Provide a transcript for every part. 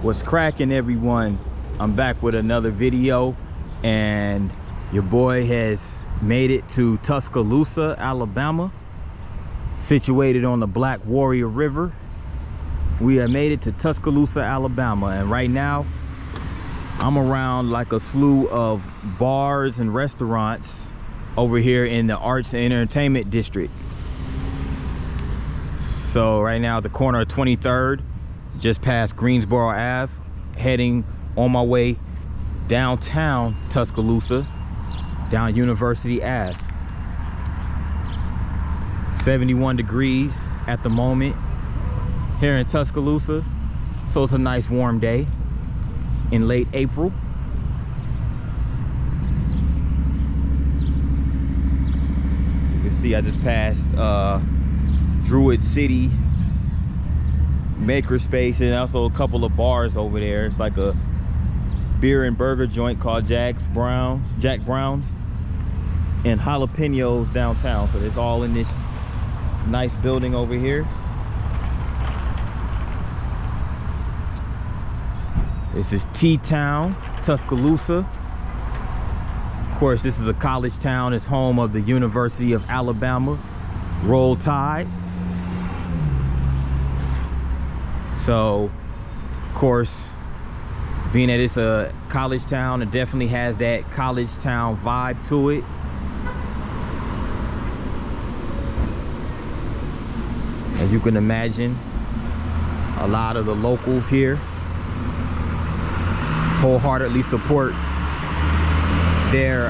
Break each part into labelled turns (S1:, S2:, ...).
S1: What's cracking, everyone? I'm back with another video, and your boy has made it to Tuscaloosa, Alabama, situated on the Black Warrior River. We have made it to Tuscaloosa, Alabama, and right now I'm around like a slew of bars and restaurants over here in the Arts and Entertainment District. So right now at the corner of 23rd, just past Greensboro Ave, heading on my way downtown Tuscaloosa, down University Ave. 71 degrees at the moment here in Tuscaloosa, so it's a nice warm day in late April. You can see I just passed Druid City, Makerspace, and also a couple of bars over there. It's like a beer and burger joint called Jack Brown's and Jalapenos downtown. So it's all in this nice building over here. This is T-Town, Tuscaloosa. Of course, this is a college town. It's home of the University of Alabama. Roll Tide. So, of course, being that it's a college town, it definitely has that college town vibe to it. As you can imagine, a lot of the locals here wholeheartedly support their,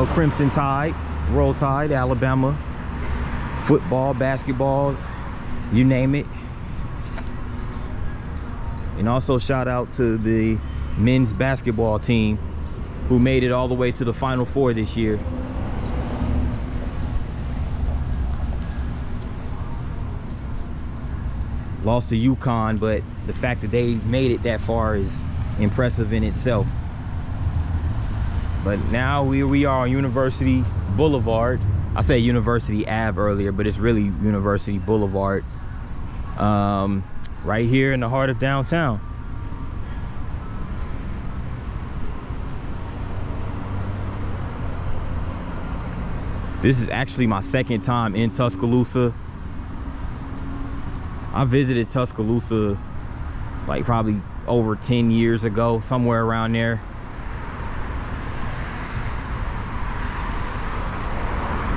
S1: Crimson Tide, Roll Tide, Alabama, football, basketball, you name it. And also shout out to the men's basketball team who made it all the way to the Final Four this year. Lost to UConn, but the fact that they made it that far is impressive in itself. But now we are on University Boulevard. I said University Ave earlier, but it's really University Boulevard. Right here in the heart of downtown. This is actually my second time in Tuscaloosa. I visited Tuscaloosa like probably over 10 years ago, somewhere around there.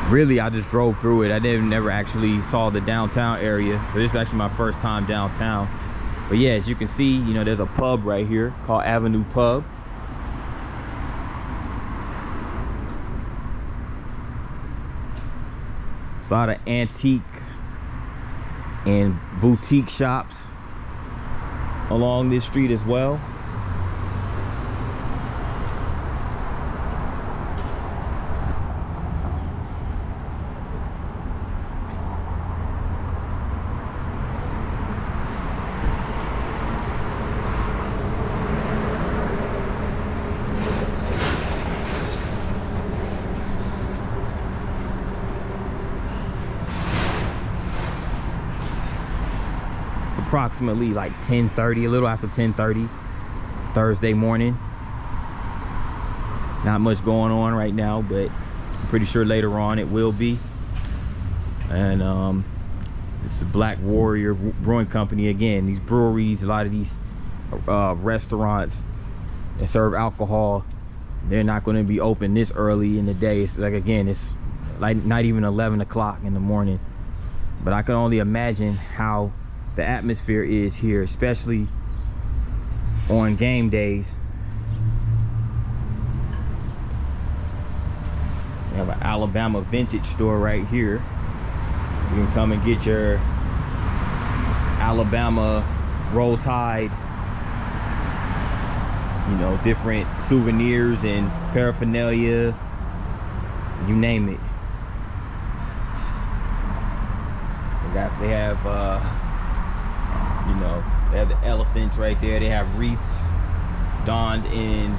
S1: Really, I just drove through it. I never actually saw the downtown area. So this is actually my first time downtown. But yeah, as you can see, there's a pub right here called Avenue Pub. It's a lot of antique and boutique shops along this street as well. Approximately like 10:30, a little after 10:30 Thursday morning. Not much going on right now, but I'm pretty sure later on it will be. And it's the Black Warrior Brewing Company. Again, these breweries, a lot of these restaurants that serve alcohol, they're not going to be open this early in the day. It's like, again, it's like not even 11 o'clock in the morning. But I can only imagine how the atmosphere is here, especially on game days. We have an Alabama vintage store right here. You can come and get your Alabama Roll Tide, different souvenirs and paraphernalia, you name it. They have they have the elephants right there. They have wreaths donned in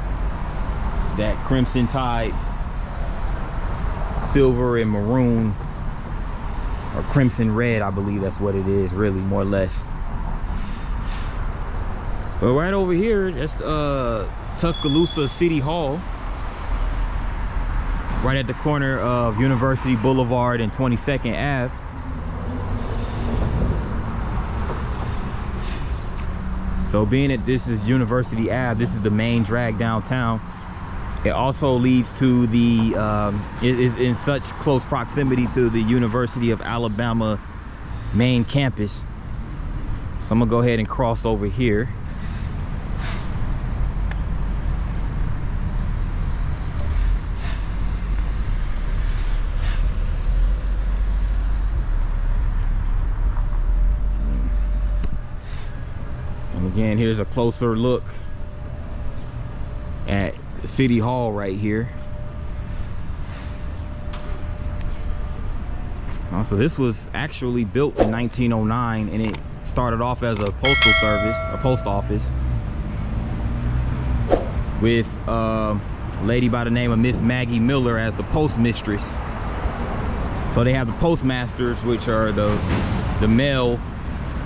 S1: that Crimson Tide silver and maroon, or crimson red, I believe that's what it is, really, more or less. But right over here, that's Tuscaloosa City Hall, right at the corner of University Boulevard and 22nd Ave. So being that this is University Ave, this is the main drag downtown. It also leads to the, it is in such close proximity to the University of Alabama main campus. So I'm gonna go ahead and cross over here. And again, here's a closer look at City Hall right here. So this was actually built in 1909, and it started off as a postal service, a post office, with a lady by the name of Miss Maggie Miller as the postmistress. So they have the postmasters, which are the male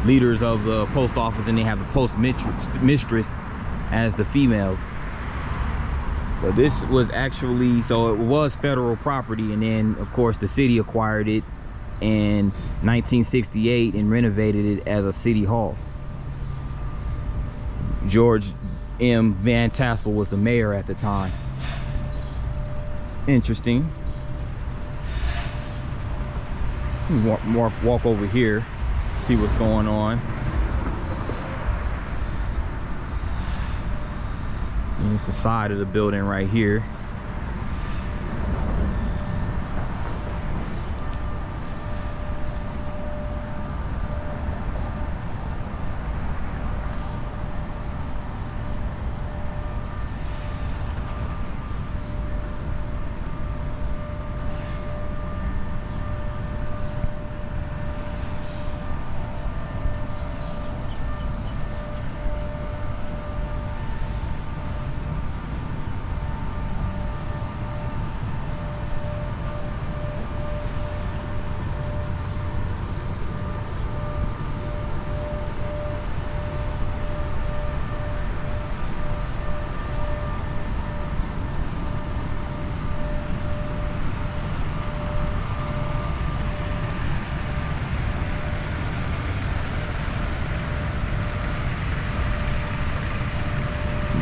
S1: leaders of the post office, and they have the postmistress as the females. But this was actually, so it was federal property, and then of course the city acquired it in 1968 and renovated it as a city hall. George M. Van Tassel was the mayor at the time. Interesting. Walk over here, see what's going on. And it's the side of the building right here.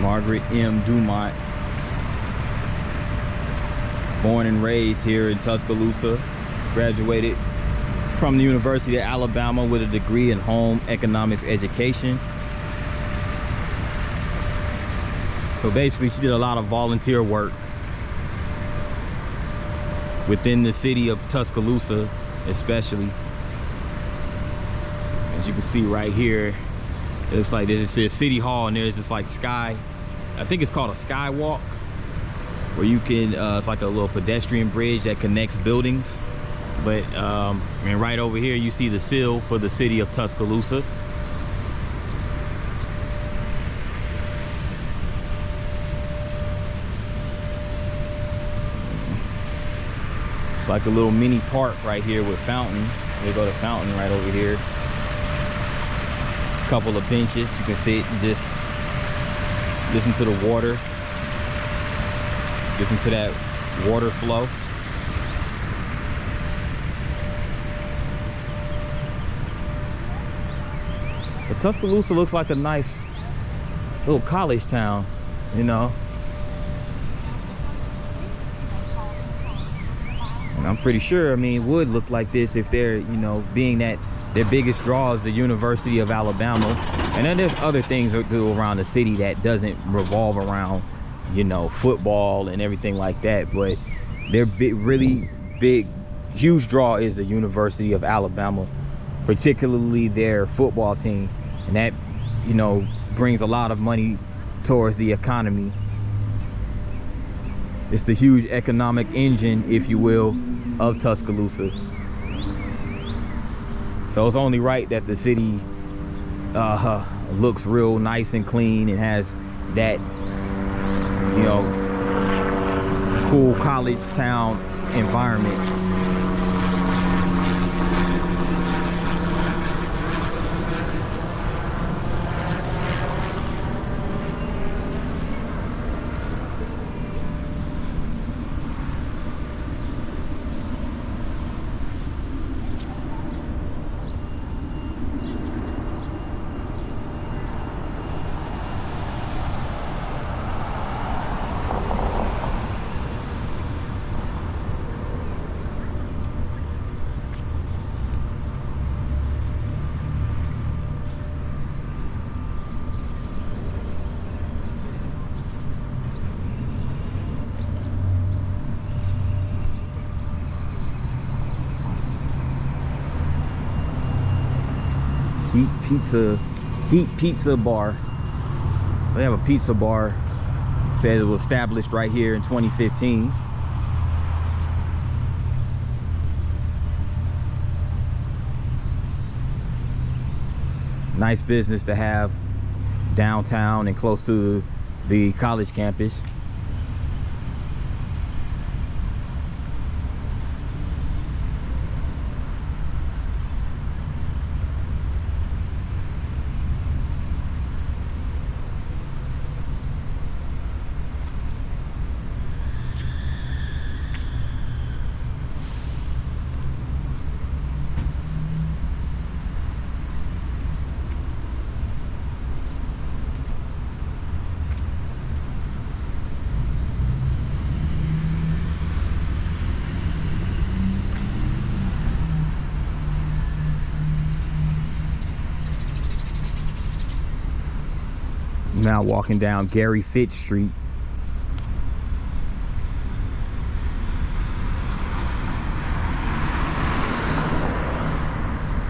S1: Margaret M. Dumont, born and raised here in Tuscaloosa, graduated from the University of Alabama with a degree in home economics education. So basically she did a lot of volunteer work within the city of Tuscaloosa, especially. As you can see right here, it looks like there's this City Hall, and there's this like sky, I think it's called a skywalk, where you can, it's like a little pedestrian bridge that connects buildings. But and right over here you see the seal for the city of Tuscaloosa. It's like a little mini park right here with fountains. They go to fountain right over here. A couple of benches, you can sit and just listen to the water, listen to that water flow. But Tuscaloosa looks like a nice little college town, you know. And I'm pretty sure, I mean, it would look like this if they're, you know, being that their biggest draw is the University of Alabama. And then there's other things that go around the city that doesn't revolve around, you know, football and everything like that. But their really big, huge draw is the University of Alabama, particularly their football team. And that, you know, brings a lot of money towards the economy. It's the huge economic engine, if you will, of Tuscaloosa. So it's only right that the city looks real nice and clean and has that, you know, cool college town environment. Heat Pizza Bar. So they have a pizza bar. It says it was established right here in 2015. Nice business to have downtown and close to the college campus. Now walking down Gary Fitz Street.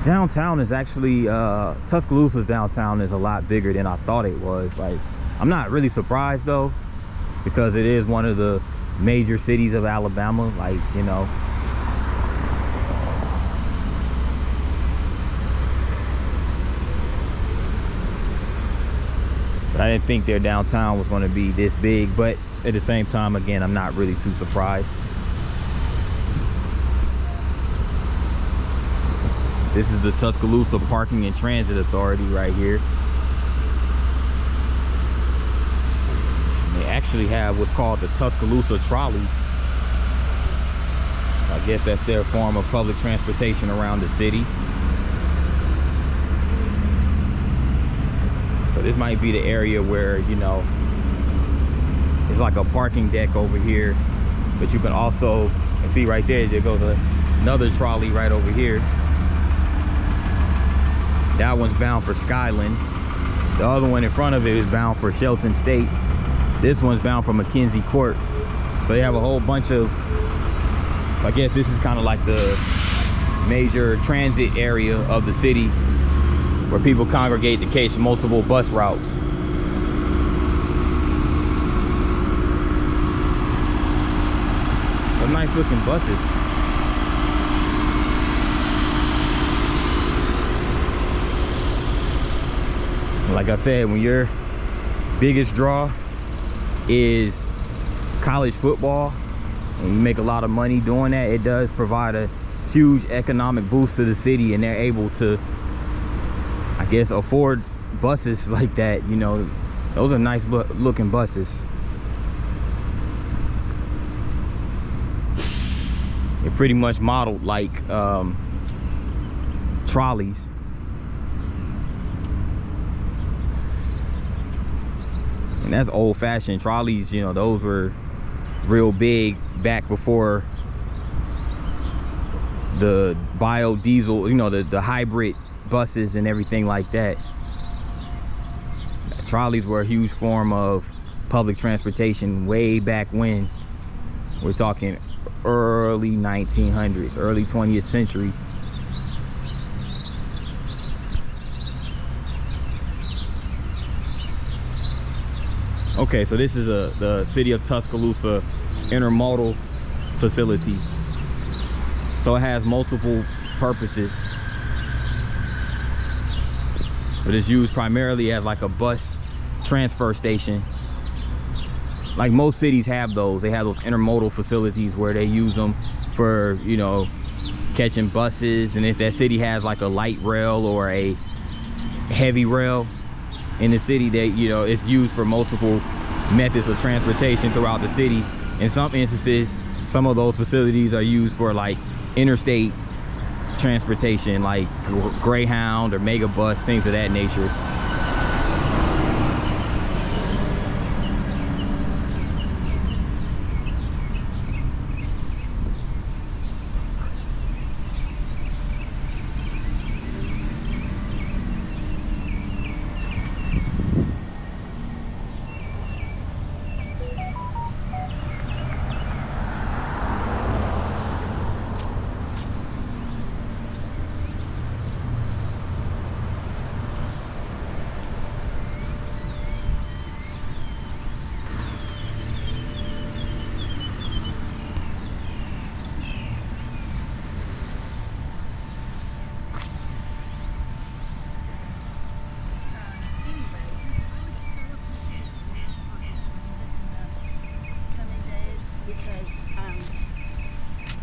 S1: Downtown is actually, Tuscaloosa's downtown is a lot bigger than I thought it was. Like, I'm not really surprised though, because it is one of the major cities of Alabama. Like, you know, I didn't think their downtown was going to be this big, but at the same time, again, I'm not really too surprised. This is the Tuscaloosa Parking and Transit Authority right here. And they actually have what's called the Tuscaloosa Trolley. So I guess that's their form of public transportation around the city. So this might be the area where, you know, it's like a parking deck over here, but you can also see right there goes another trolley right over here. That one's bound for Skyland. The other one in front of it is bound for Shelton State. This one's bound for McKenzie Court. So they have a whole bunch of, I guess this is kind of like the major transit area of the city, where people congregate to catch multiple bus routes. Some nice looking buses. Like I said, when your biggest draw is college football and you make a lot of money doing that, it does provide a huge economic boost to the city, and they're able to, I guess, afford buses like that. You know, those are nice looking buses. They're pretty much modeled like trolleys. And that's old-fashioned trolleys. You know, those were real big back before the biodiesel, you know, the hybrid buses and everything like that. Trolleys were a huge form of public transportation way back when. We're talking early 1900s, early 20th century. Okay, so this is the City of Tuscaloosa intermodal facility. So it has multiple purposes, but it's used primarily as like a bus transfer station. Like most cities have those. They have those intermodal facilities where they use them for, you know, catching buses. And if that city has like a light rail or a heavy rail in the city, that, you know, it's used for multiple methods of transportation throughout the city. In some instances, some of those facilities are used for like interstate transportation, like Greyhound or Megabus, things of that nature.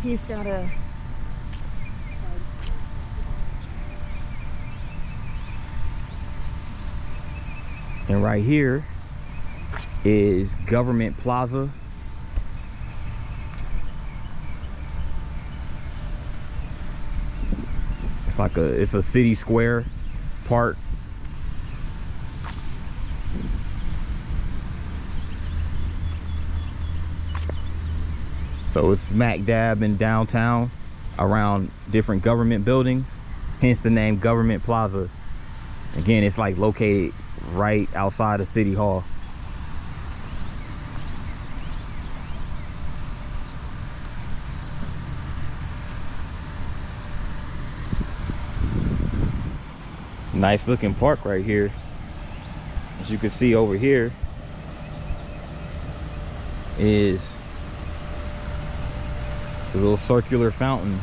S2: He's got a...
S1: And right here is Government Plaza. It's a city square park. So it's smack dab in downtown around different government buildings, hence the name Government Plaza. Again, it's like located right outside of City Hall. Nice looking park right here. As you can see over here is the little circular fountain.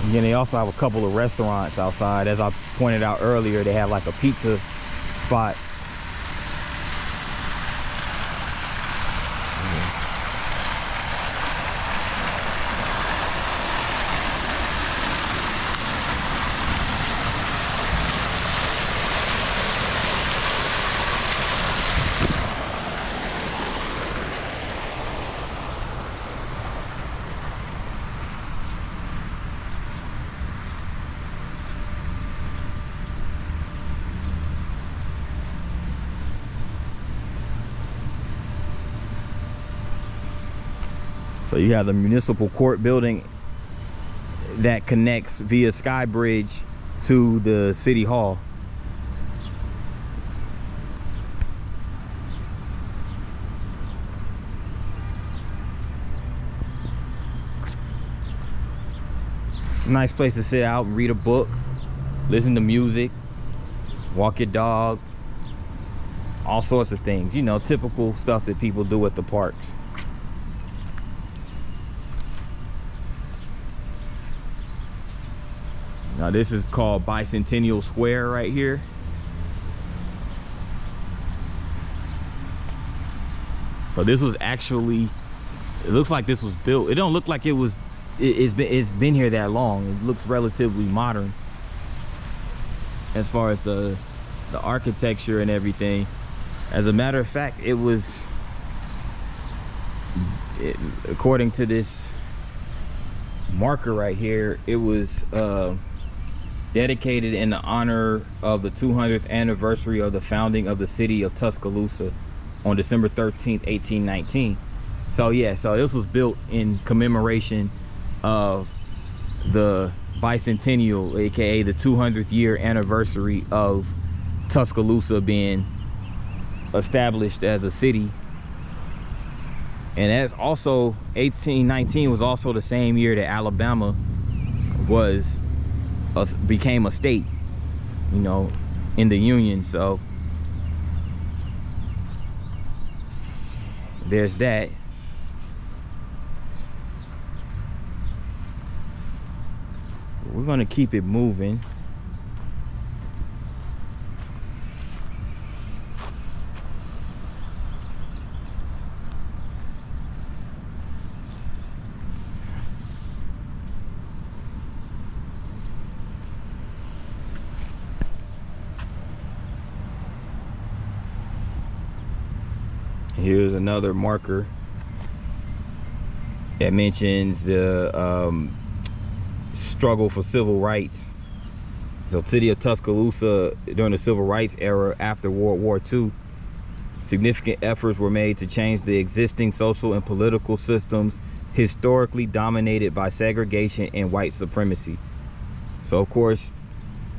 S1: Again, they also have a couple of restaurants outside. As I pointed out earlier, they have like a pizza spot. So you have the municipal court building that connects via Sky Bridge to the City Hall. Nice place to sit out and read a book, listen to music, walk your dog, all sorts of things. You know, typical stuff that people do at the parks. Now this is called Bicentennial Square right here. So this was actually, it looks like this was built. It don't look like it was, it's been here that long. It looks relatively modern as far as the architecture and everything. As a matter of fact, it was, according to this marker right here, it was dedicated in the honor of the 200th anniversary of the founding of the city of Tuscaloosa on December 13th, 1819. So yeah, so this was built in commemoration of the bicentennial, aka the 200th year anniversary of Tuscaloosa being established as a city. And that's also 1819 was also the same year that Alabama became a state, you know, in the Union. So there's that. We're gonna keep it moving. Here's another marker that mentions the struggle for civil rights. So city of Tuscaloosa during the civil rights era after World War II, significant efforts were made to change the existing social and political systems historically dominated by segregation and white supremacy. So of course,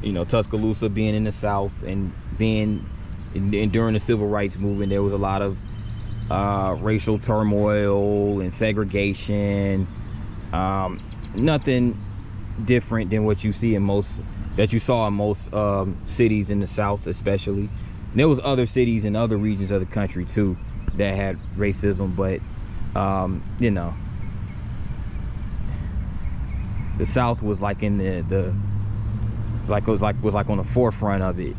S1: you know, Tuscaloosa being in the South and being during the civil rights movement, there was a lot of racial turmoil and segregation. Nothing different than what you see in most, that you saw in most cities in the South, especially. And there was other cities in other regions of the country too that had racism, but you know, the South was like in was like on the forefront of it.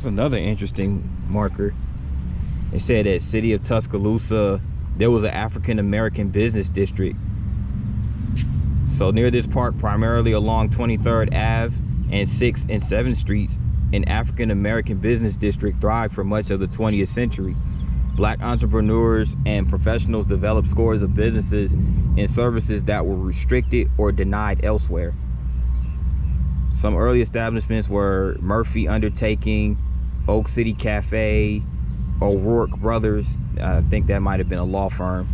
S1: That's another interesting marker. It said that city of Tuscaloosa, there was an African American business district. So near this park, primarily along 23rd Ave and 6th and 7th Streets, an African American business district thrived for much of the 20th century. Black entrepreneurs and professionals developed scores of businesses and services that were restricted or denied elsewhere. Some early establishments were Murphy Undertaking, Oak City Cafe, O'Rourke Brothers, I think that might have been a law firm,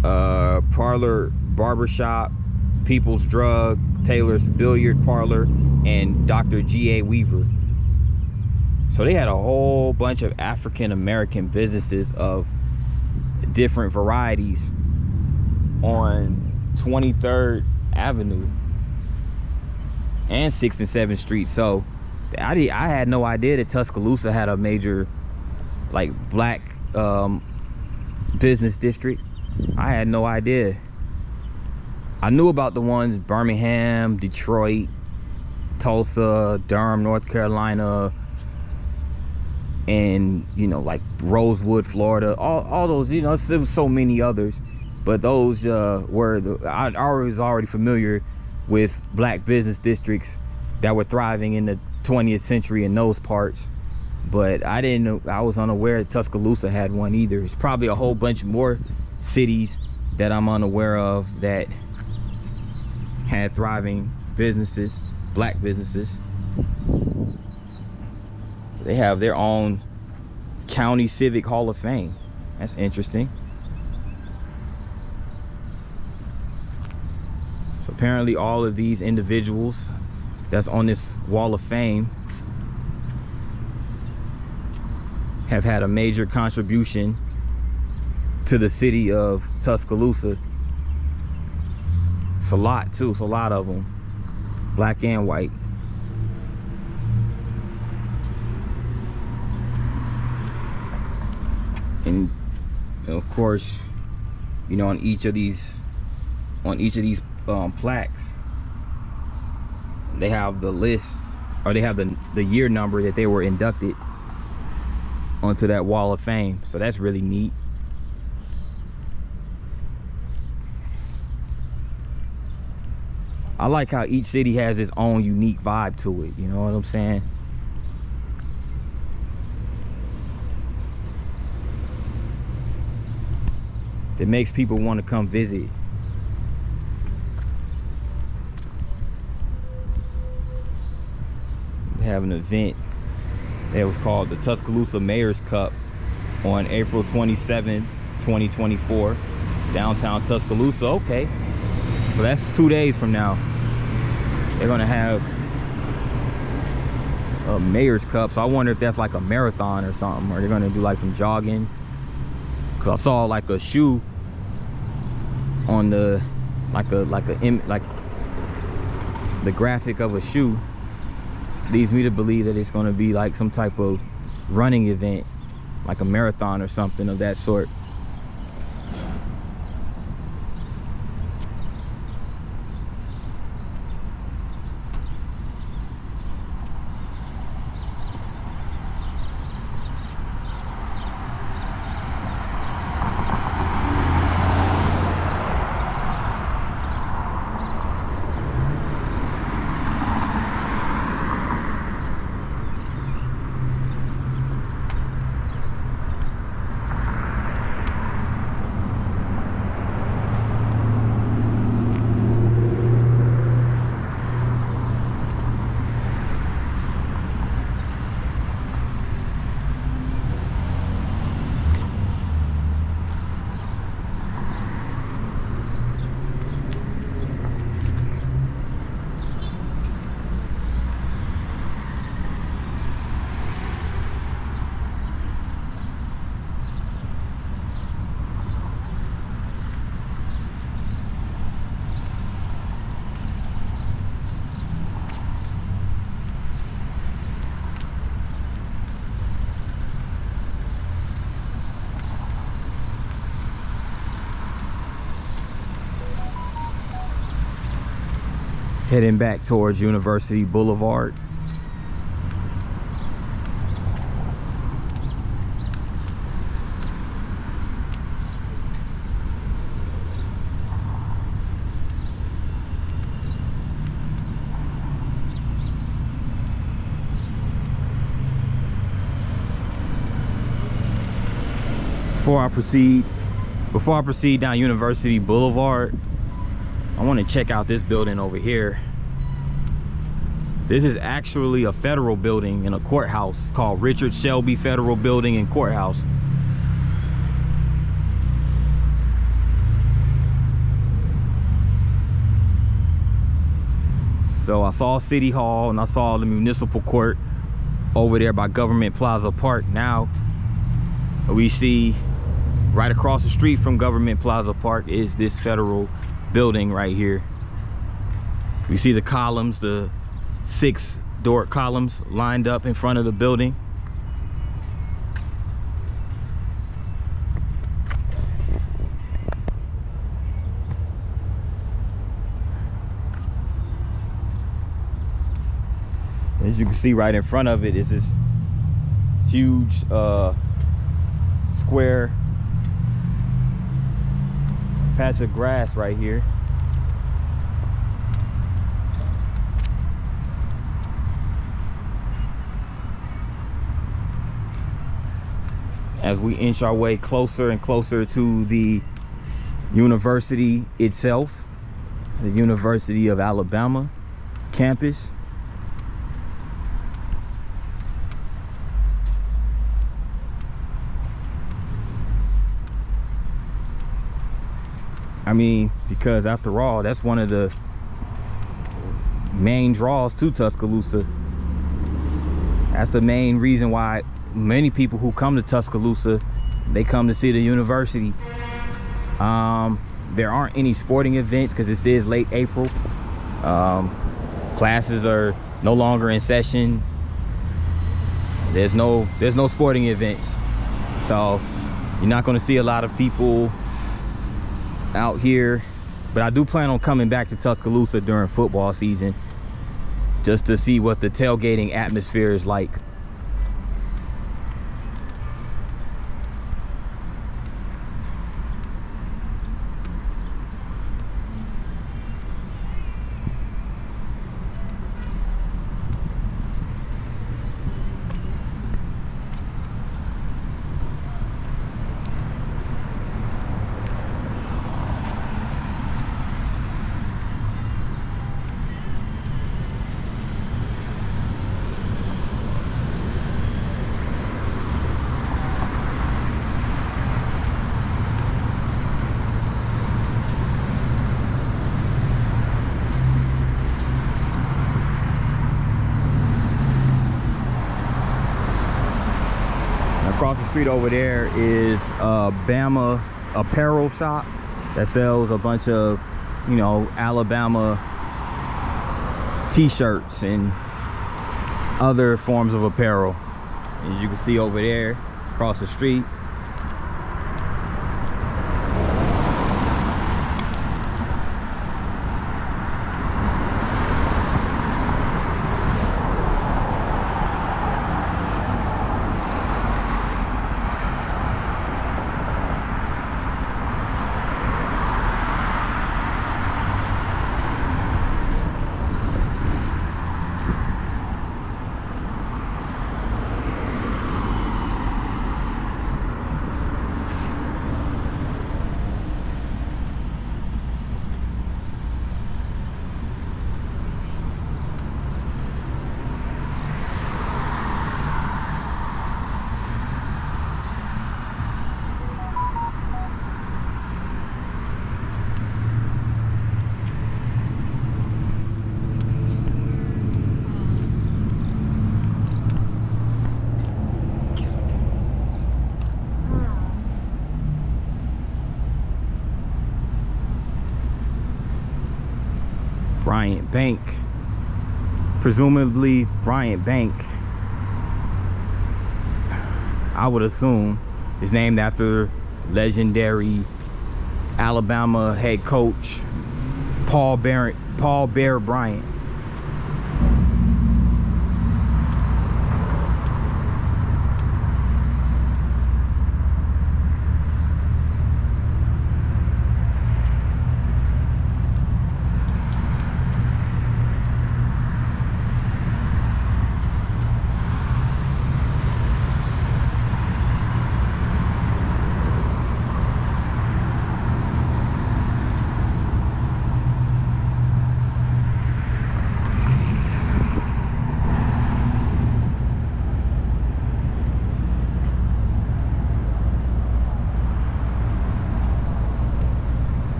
S1: Parlor Barbershop, People's Drug, Taylor's Billiard Parlor, and Dr. G.A. Weaver. So they had a whole bunch of African American businesses of different varieties on 23rd Avenue and 6th and 7th Street. So I had no idea that Tuscaloosa had a major like black business district. I had no idea. I knew about the ones Birmingham, Detroit, Tulsa, Durham, North Carolina, and you know, like Rosewood, Florida, all those, you know, there was so many others, but those were I was already familiar with black business districts that were thriving in the 20th century in those parts, but I didn't know, I was unaware that Tuscaloosa had one either. It's probably a whole bunch more cities that I'm unaware of that had thriving businesses, black businesses. They have their own county civic hall of fame. That's interesting. So apparently all of these individuals that's on this wall of fame have had a major contribution to the city of Tuscaloosa. It's a lot too, it's a lot of them, black and white. And of course, you know, on each of these plaques, they have the list, or they have the year number that they were inducted onto that wall of fame. So that's really neat. I like how each city has its own unique vibe to it, you know what I'm saying? That makes people want to come visit. They have an event that was called the Tuscaloosa Mayor's Cup on April 27, 2024, downtown Tuscaloosa. Okay, so that's 2 days from now. They're gonna have a Mayor's Cup, so I wonder if that's like a marathon or something, or they're gonna do like some jogging. Cause I saw like a shoe on the like the graphic of a shoe leads me to believe that it's going to be like some type of running event, like a marathon or something of that sort. Heading back towards University Boulevard. Before I proceed down University Boulevard, I want to check out this building over here. This is actually a federal building in a courthouse called Richard Shelby Federal Building and Courthouse. So I saw City Hall and I saw the municipal court over there by Government Plaza Park. Now we see right across the street from Government Plaza Park is this federal building right here. We see the columns, the 6 Doric columns lined up in front of the building. As you can see, right in front of it is this huge square patch of grass right here. As we inch our way closer and closer to the university itself, the University of Alabama campus. I mean, because after all, that's one of the main draws to Tuscaloosa. That's the main reason why many people who come to Tuscaloosa, they come to see the university. There aren't any sporting events because this is late April. Classes are no longer in session. There's no sporting events, so you're not going to see a lot of people out here. But I do plan on coming back to Tuscaloosa during football season just to see what the tailgating atmosphere is like. Across the street over there is a Bama apparel shop that sells a bunch of, you know, Alabama t-shirts and other forms of apparel. As you can see over there across the street, Bryant Bank, presumably Bryant Bank, I would assume, is named after legendary Alabama head coach Paul Bear Bryant.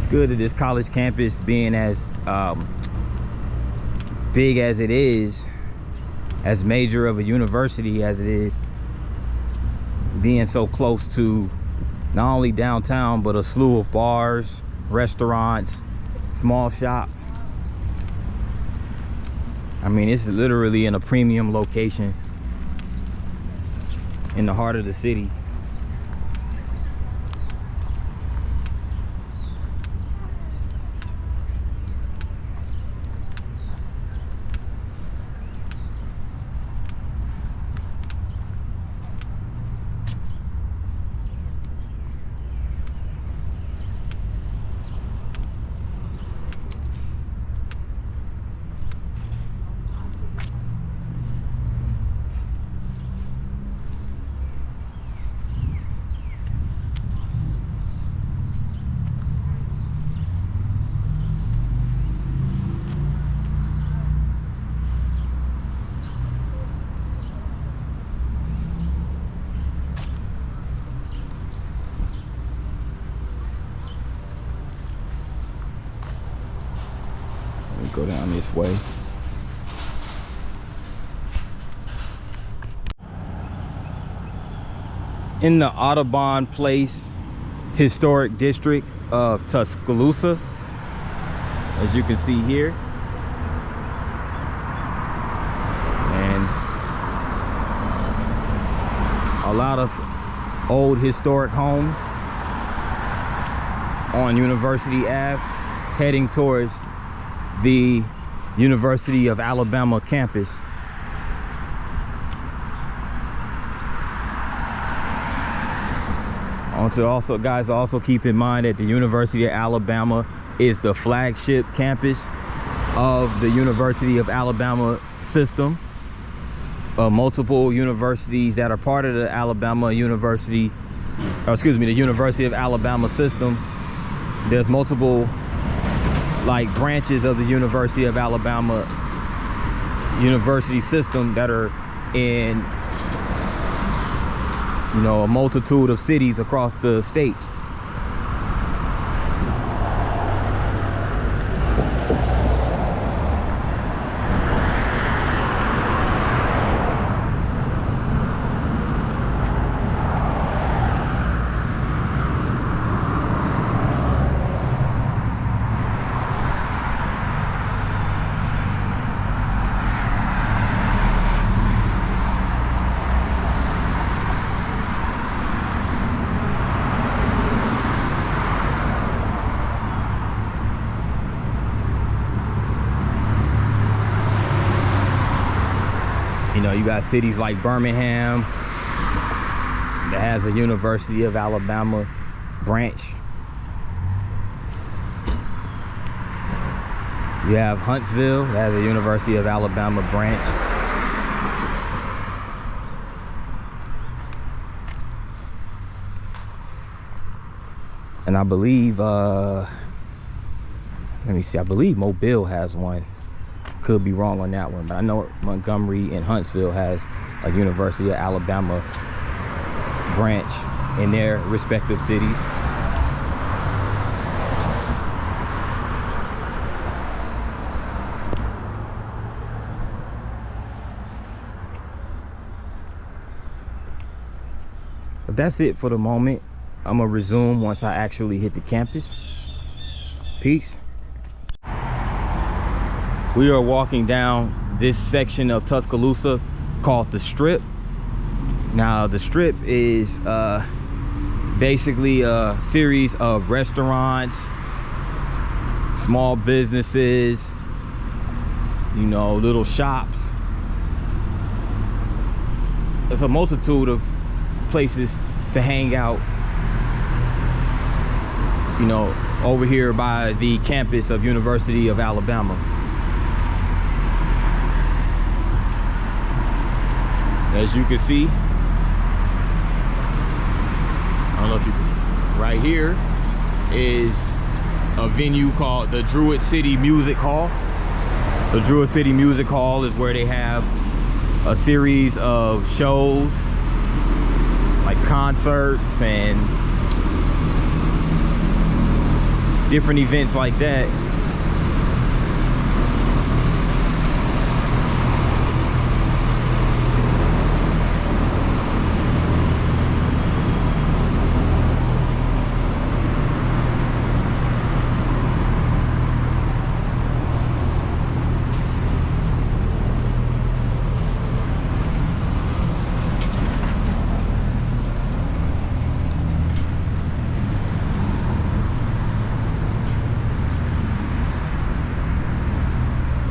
S1: good that this college campus, being as big as it is, as major of a university as it is, being so close to not only downtown but a slew of bars, restaurants, small shops. I mean, it's literally in a premium location in the heart of the city. Go down this way. In the Audubon Place Historic District of Tuscaloosa, as you can see here. And a lot of old historic homes on University Ave, heading towards the University of Alabama campus. Also keep in mind that the University of Alabama is the flagship campus of the University of Alabama system. Multiple universities that are part of the the University of Alabama system. There's multiple like branches of the University of Alabama university system that are in, you know, a multitude of cities across the state. You know, you got cities like Birmingham that has a University of Alabama branch. You have Huntsville that has a University of Alabama branch. And I believe, let me see, I believe Mobile has one. Could be wrong on that one, but I know Montgomery and Huntsville has a University of Alabama branch in their respective cities. But that's it for the moment. I'm gonna resume once I actually hit the campus. Peace. We are walking down this section of Tuscaloosa called the Strip. Now, the Strip is basically a series of restaurants, small businesses, you know, little shops. There's a multitude of places to hang out, you know, over here by the campus of University of Alabama. As you can see, I don't know if you can see, right here is a venue called the Druid City Music Hall. So Druid City Music Hall is where they have a series of shows, like concerts and different events like that.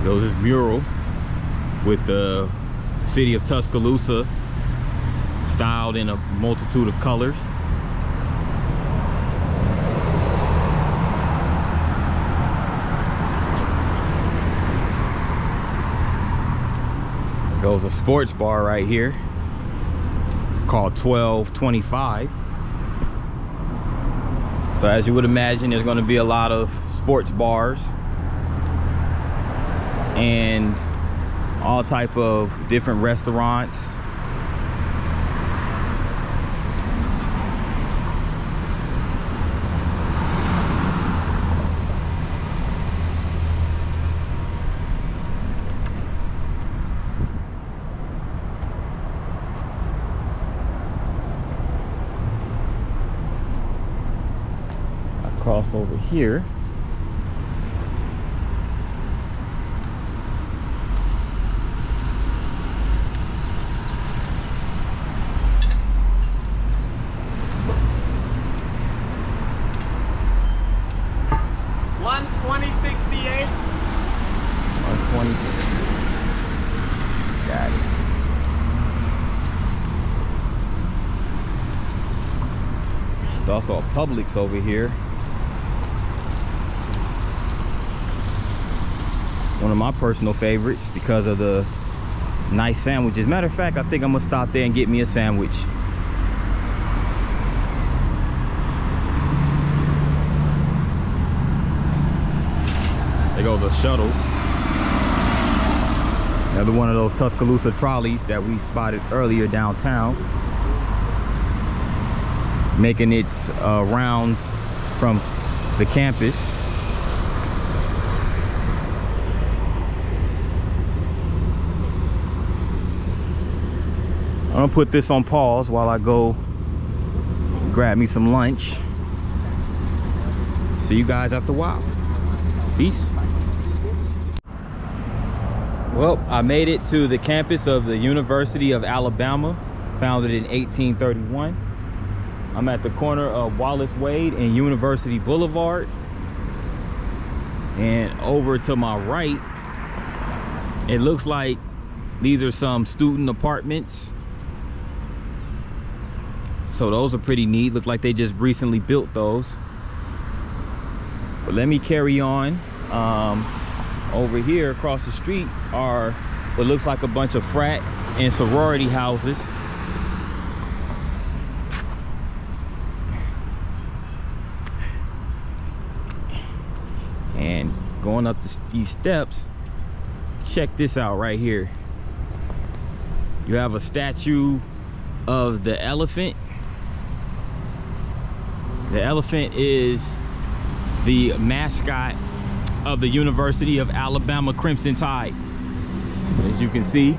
S1: There's this mural with the city of Tuscaloosa styled in a multitude of colors. There goes a sports bar right here called 1225. So as you would imagine, there's going to be a lot of sports bars and all type of different restaurants. I cross over here. Got it. There's also a Publix over here. One of my personal favorites because of the nice sandwiches. Matter of fact, I think I'm gonna stop there and get me a sandwich. There goes a shuttle. Another one of those Tuscaloosa trolleys that we spotted earlier downtown, making its rounds from the campus. I'm gonna put this on pause while I go grab me some lunch. See you guys after a while. Peace. Well, I made it to the campus of the University of Alabama, founded in 1831. I'm at the corner of Wallace Wade and University Boulevard. And over to my right, it looks like these are some student apartments. So those are pretty neat. Look like they just recently built those. But let me carry on. Over here across the street are what looks like a bunch of frat and sorority houses. And going up these steps, check this out right here. You have a statue of the elephant. The elephant is the mascot of the University of Alabama Crimson Tide, as you can see.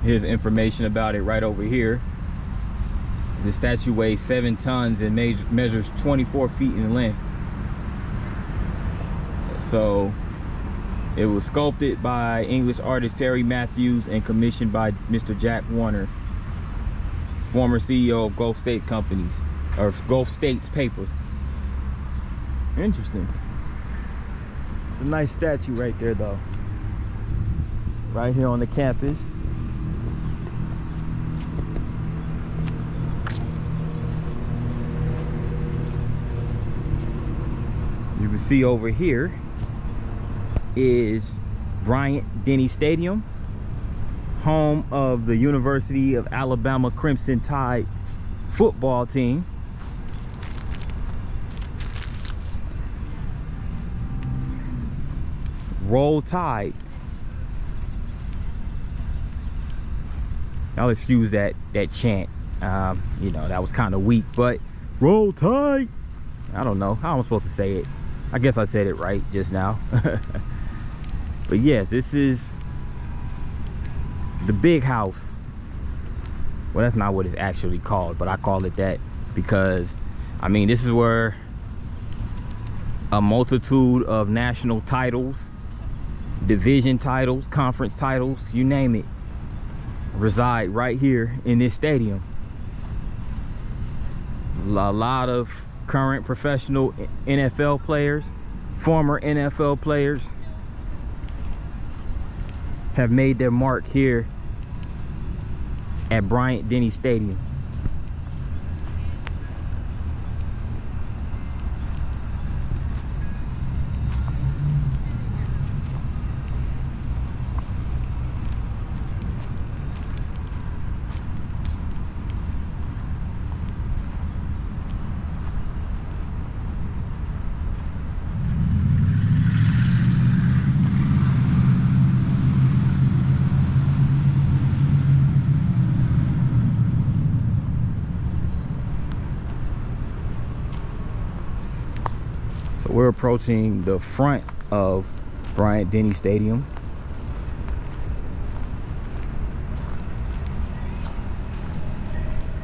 S1: Here's information about it right over here. The statue weighs 7 tons and measures 24 feet in length. So it was sculpted by English artist Terry Matthews and commissioned by Mr. Jack Warner, former CEO of Gulf State Companies, or Gulf States Paper. Interesting. It's a nice statue right there though. Right here on the campus. You can see over here is Bryant-Denny Stadium, home of the University of Alabama Crimson Tide football team. Roll Tide. Y'all excuse that chant. You know, that was kind of weak, but roll tide. I don't know how I'm supposed to say it. I guess I said it right just now. But yes, this is the big house. Well, that's not what it's actually called, but I call it that because, I mean, this is where a multitude of national titles, division titles, conference titles, you name it, reside right here in this stadium. A lot of current professional NFL players, former NFL players have made their mark here at Bryant-Denny Stadium. So we're approaching the front of Bryant-Denny Stadium.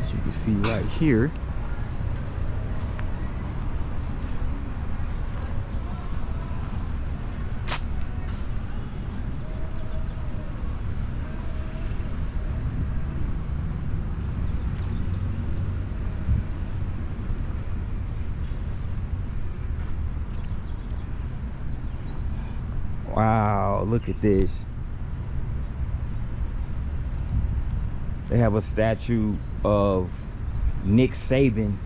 S1: As you can see right here. Wow, look at this. They have a statue of Nick Saban.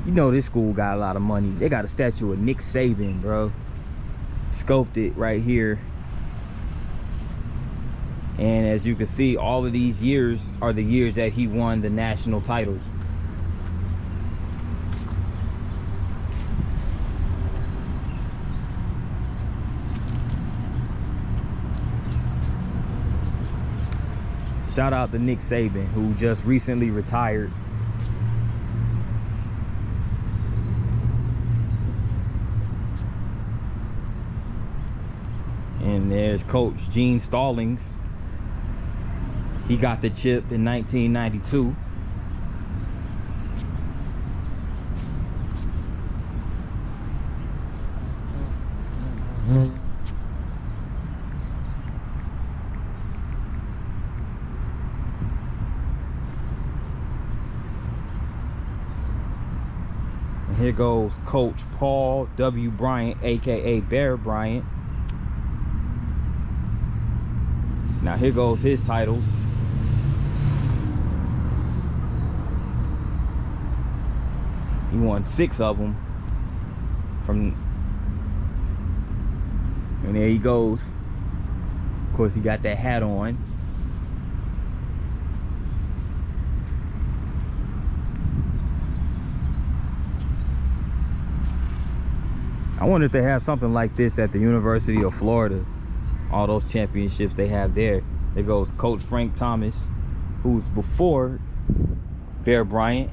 S1: You know this school got a lot of money. They got a statue of Nick Saban, bro. Sculpted right here. And as you can see, all of these years are the years that he won the national title. Shout out to Nick Saban, who just recently retired. And there's Coach Gene Stallings. He got the chip in 1992. Here goes Coach Paul W. Bryant, aka Bear Bryant. Now here goes his titles. He won 6 of them from, and there he goes. Of course, he got that hat on. I wonder if they have something like this at the University of Florida. All those championships they have there. There goes Coach Frank Thomas, who's before Bear Bryant.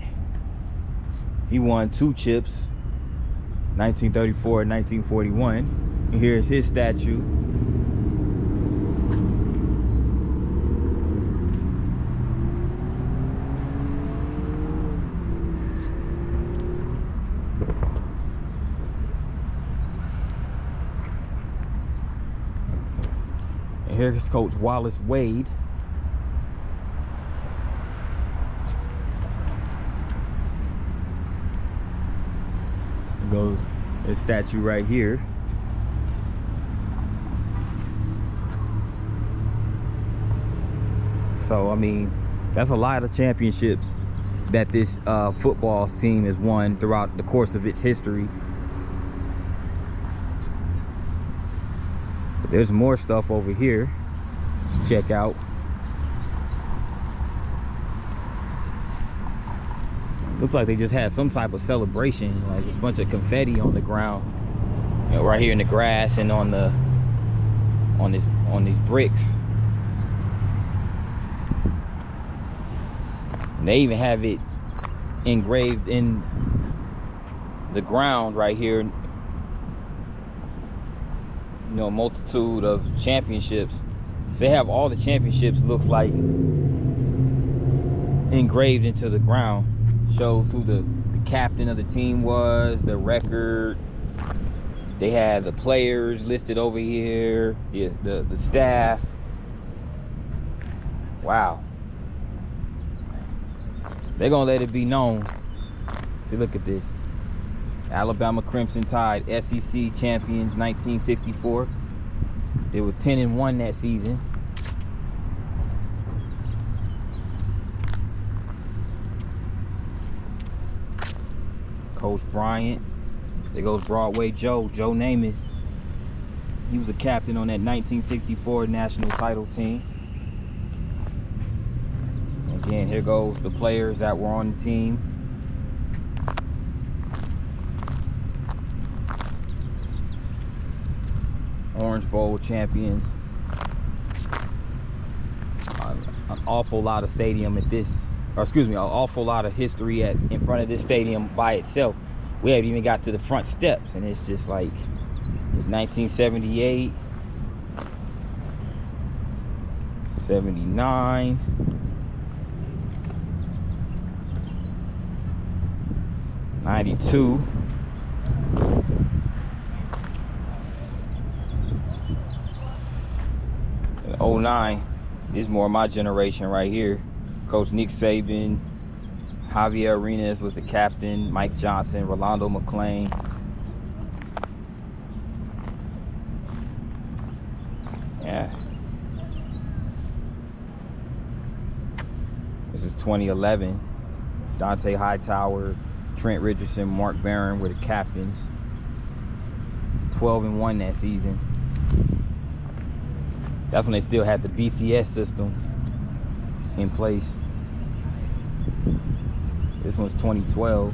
S1: He won 2 chips, 1934 and 1941. And here's his statue. Here's Coach Wallace Wade. There goes his statue right here. So, I mean, that's a lot of championships that this football team has won throughout the course of its history. But there's more stuff over here to check out. Looks like they just had some type of celebration. Like there's a bunch of confetti on the ground, you know, right here in the grass and on these bricks. They even have it engraved in the ground right here. You know, multitude of championships. So they have all the championships, looks like, engraved into the ground. Shows who the captain of the team was, the record. They had the players listed over here, the staff. Wow. They're gonna let it be known. See, look at this. Alabama Crimson Tide, SEC champions, 1964. They were 10-1 that season. Coach Bryant. There goes Broadway Joe, Joe Namath. He was a captain on that 1964 national title team. Again, here goes the players that were on the team. Orange Bowl champions. An awful lot of stadium at this, or excuse me, an awful lot of history in front of this stadium by itself. We haven't even got to the front steps, and it's just like, it's 1978, 79, 92, 09. This is more my generation right here. Coach Nick Saban, Javier Arenas was the captain, Mike Johnson, Rolando McClain. Yeah. This is 2011. Dante Hightower, Trent Richardson, Mark Barron were the captains. 12-1 that season. That's when they still had the BCS system in place. This one's 2012.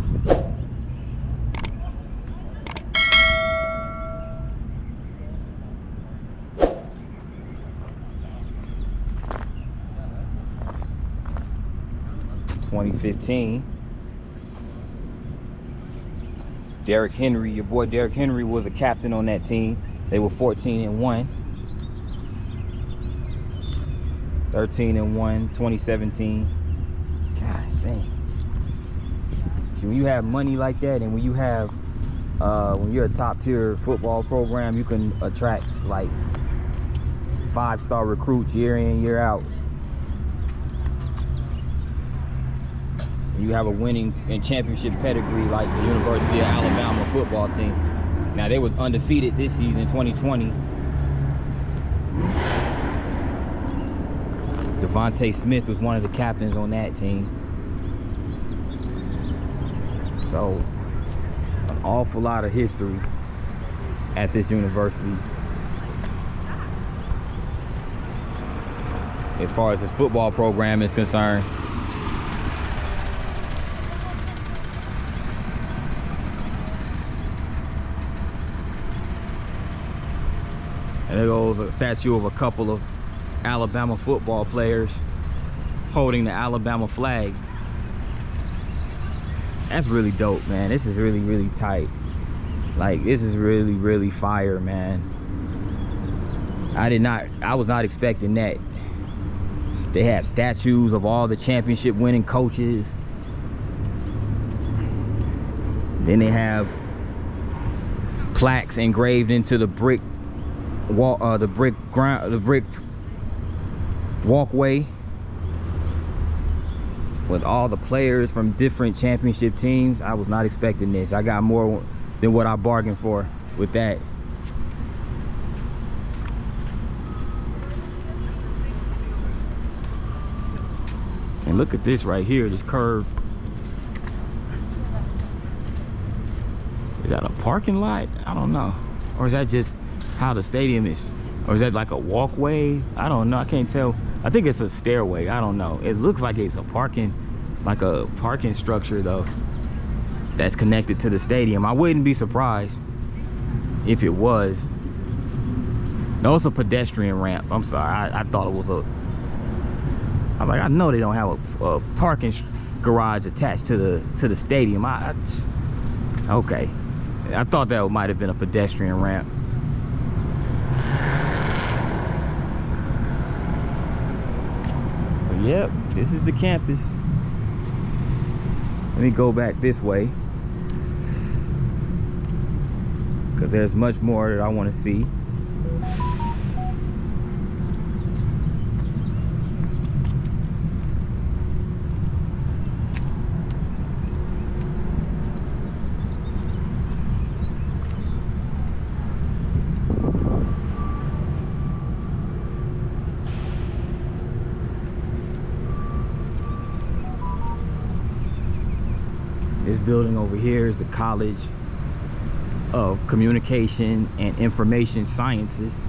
S1: Derrick Henry, your boy Derrick Henry was a captain on that team. They were 14-1. 13-1, 2017. Gosh dang. See, when you have money like that, and when you have, when you're a top tier football program, you can attract like 5-star recruits year in, year out. You have a winning and championship pedigree like the University of Alabama football team. Now, they were undefeated this season, 2020. Devontae Smith was one of the captains on that team. So, an awful lot of history at this university as far as his football program is concerned. And there goes a statue of a couple of Alabama football players holding the Alabama flag. That's really dope, man. This is really, really tight. Like, this is really, really fire, man. I was not expecting that. They have statues of all the championship winning coaches. Then they have plaques engraved into the brick wall, the brick walkway with all the players from different championship teams. I was not expecting this. I got more than what I bargained for with that. And look at this right here, this curve. Is that a parking lot? I don't know. Or is that just how the stadium is? Or is that like a walkway? I don't know. I can't tell. I think it's a stairway. I don't know. It looks like it's a parking structure though, that's connected to the stadium. I wouldn't be surprised if it was. No, it's a pedestrian ramp. I'm sorry. I thought it was a... I was like, I know they don't have a parking garage attached to the stadium. Okay, I thought that might have been a pedestrian ramp. But yep, this is the campus. Let me go back this way, because there's much more that I want to see. This building over here is the College of Communication and Information Sciences.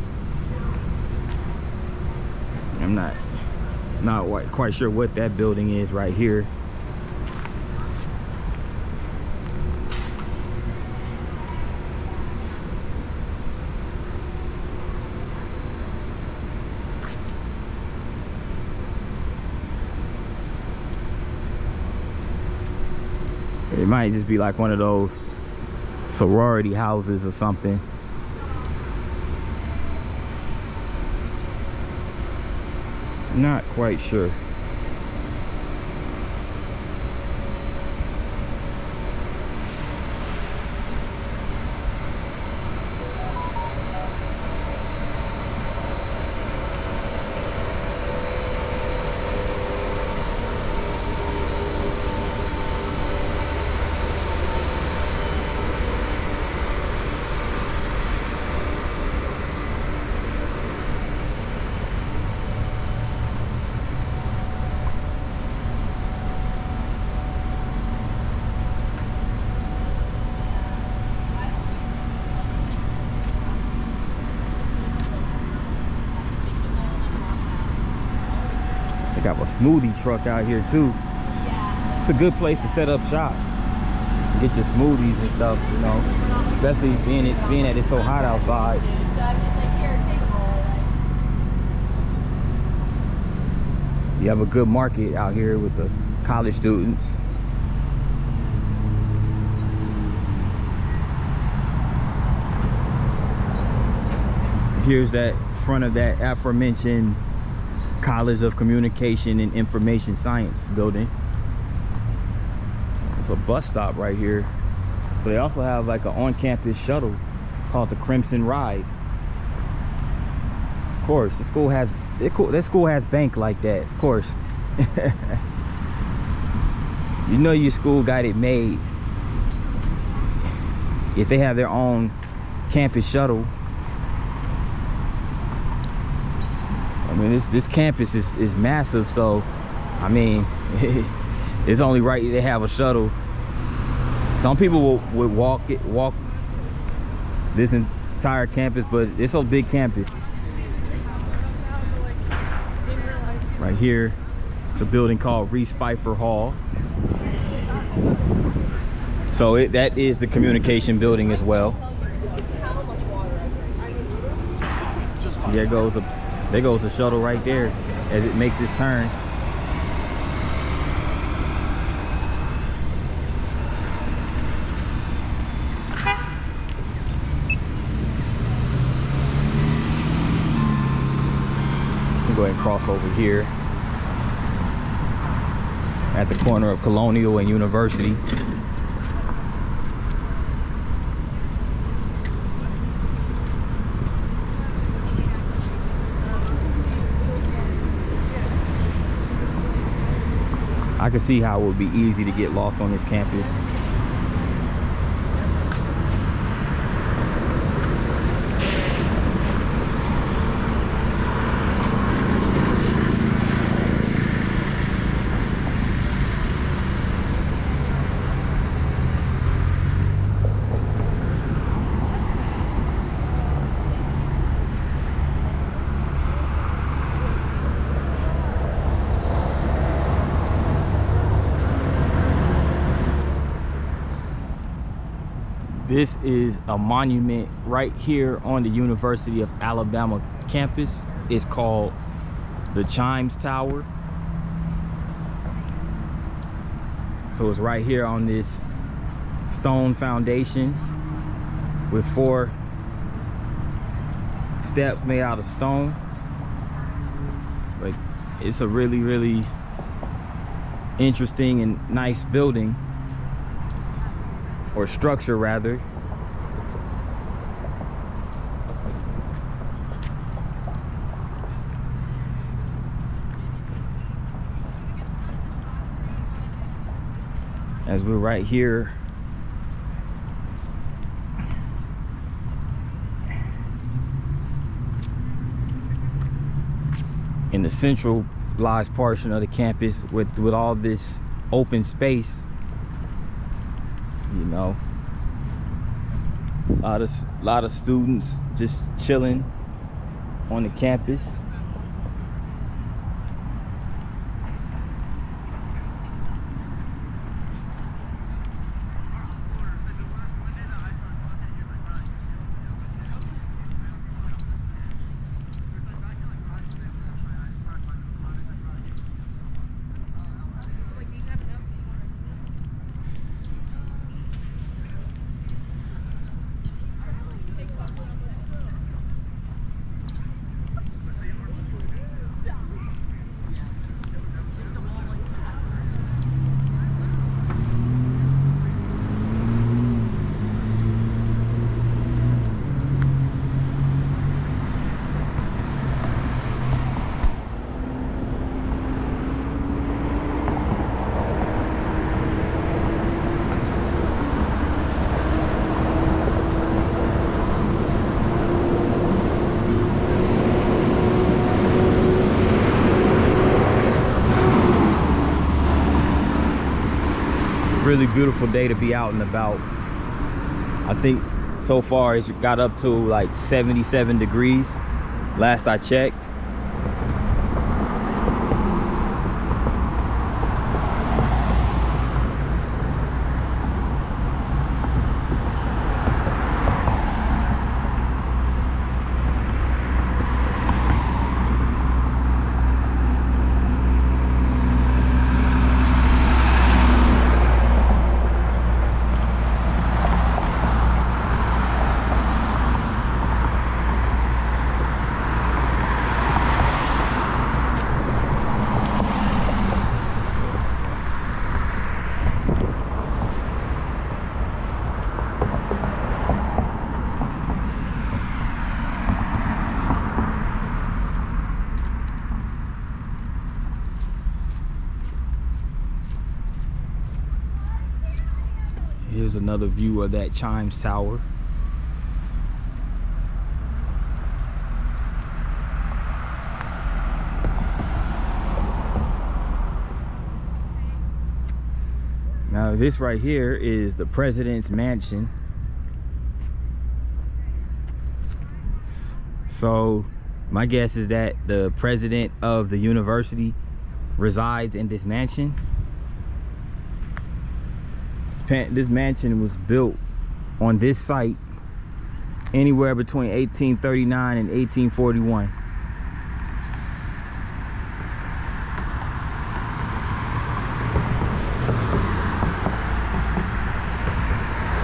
S1: I'm not quite sure what that building is right here. It might just be like one of those sorority houses or something. Not quite sure. Got a smoothie truck out here too. Yeah. It's a good place to set up shop, get your smoothies and stuff, you know, especially being that it's so hot outside. You have a good market out here with the college students. Here's that front of that aforementioned College of Communication and Information Science building. It's a bus stop right here. So they also have like an on-campus shuttle called the Crimson Ride. Of course, the school has that school has bank like that, of course. You know your school got it made if they have their own campus shuttle. I mean, this campus is massive, so I mean, it's only right they have a shuttle. Some people would walk this entire campus, but it's a big campus. Right here, it's a building called Reese Pfeiffer Hall. So that is the communication building as well. So there goes the shuttle right there as it makes its turn. Go ahead and cross over here at the corner of Colonial and University. I can see how it would be easy to get lost on this campus. This is a monument right here on the University of Alabama campus. It's called the Chimes Tower. So it's right here on this stone foundation with 4 steps made out of stone. But it's a really, really interesting and nice building, or structure rather. As we're right here in the centralized portion of the campus with all this open space, you know, a lot of students just chilling on the campus. Really beautiful day to be out and about. I think so far it's got up to like 77 degrees last I checked. Here's another view of that Chimes Tower. Now this right here is the president's mansion. So my guess is that the president of the university resides in this mansion. This mansion was built on this site anywhere between 1839 and 1841.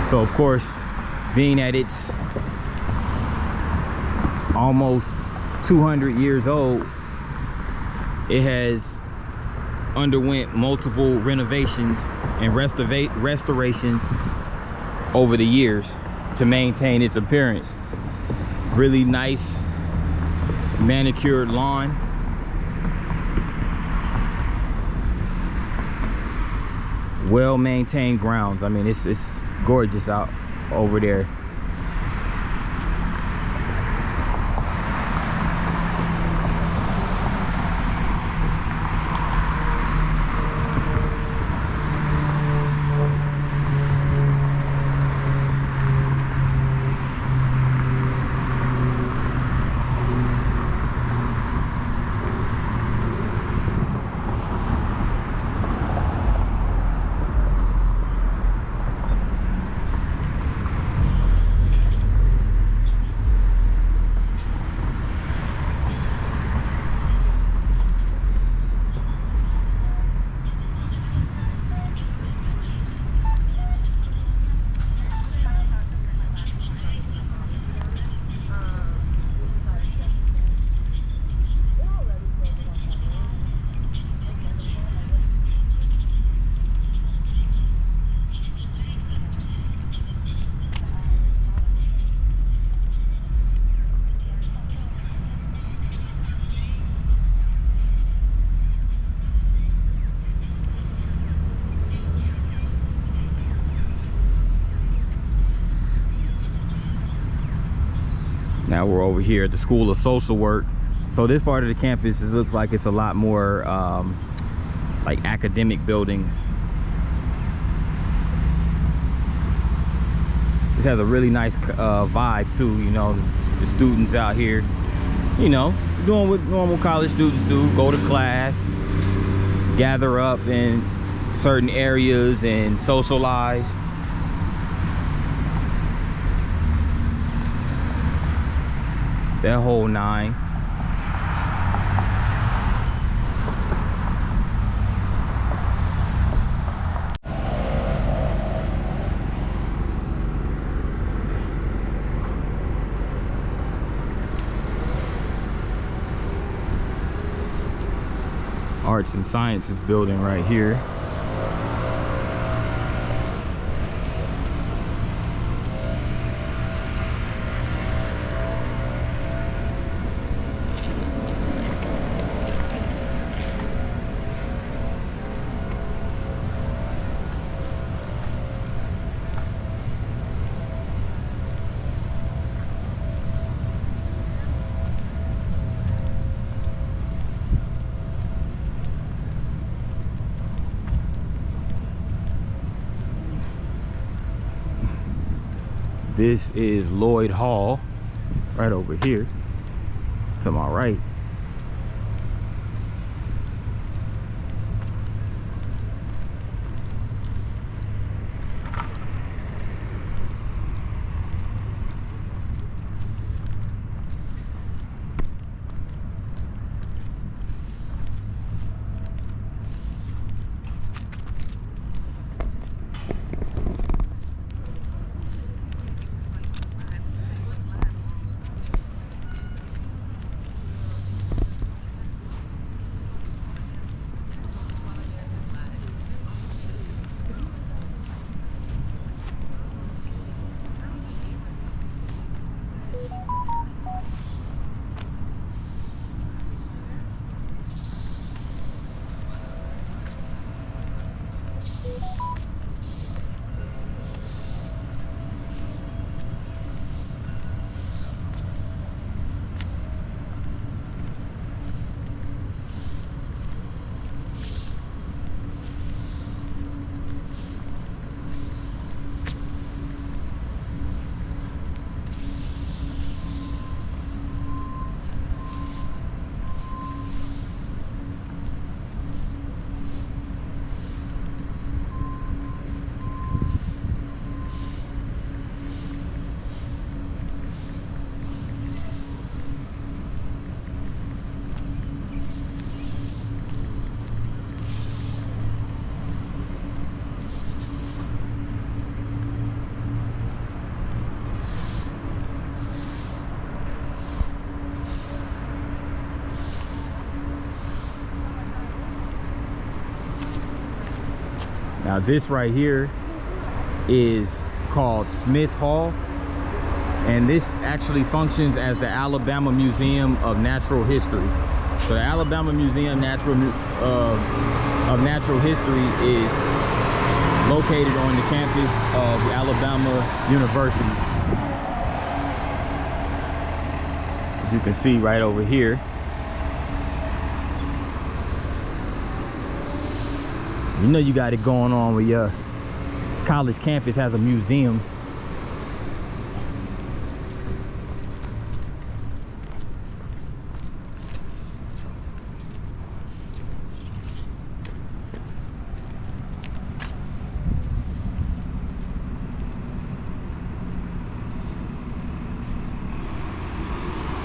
S1: So of course, being that it's almost 200 years old, it has underwent multiple renovations and restorations over the years to maintain its appearance. Really nice manicured lawn. Well-maintained grounds. I mean, it's gorgeous out over there. Now we're over here at the School of Social Work. So this part of the campus, it looks like it's a lot more like academic buildings. This has a really nice vibe too, you know, the students out here, you know, doing what normal college students do, go to class, gather up in certain areas and socialize. That whole nine. Arts and Sciences building right here. This is Lloyd Hall, right over here to my right. Now this right here is called Smith Hall, and this actually functions as the Alabama Museum of Natural History. So the Alabama Museum of Natural History is located on the campus of Alabama University. As you can see right over here. You know you got it going on where your college campus has a museum.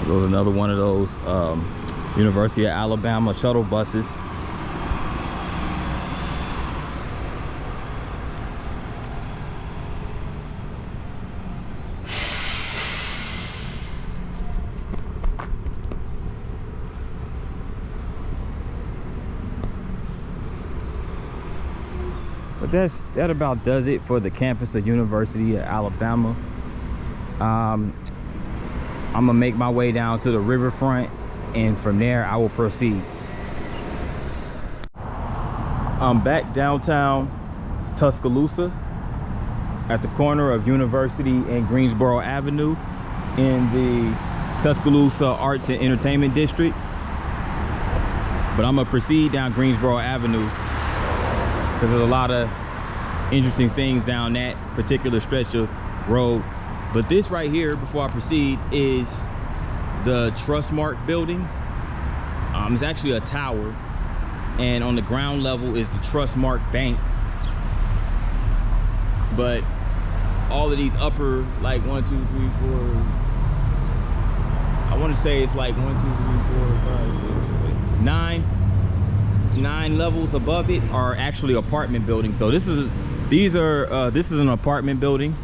S1: There was another one of those University of Alabama shuttle buses. But that about does it for the campus of University of Alabama. I'm gonna make my way down to the riverfront, and from there I will proceed. I'm back downtown Tuscaloosa at the corner of University and Greensboro Avenue in the Tuscaloosa Arts and Entertainment District. But I'm gonna proceed down Greensboro Avenue because there's a lot of interesting things down that particular stretch of road. But this right here, before I proceed, is the Trustmark building. It's actually a tower, and on the ground level is the Trustmark Bank. But all of these upper, like 1, 2, 3, 4, I want to say it's like 1, 2, 3, 4, 5, 6, 7, 9 levels above it are actually apartment buildings. So this is an apartment building.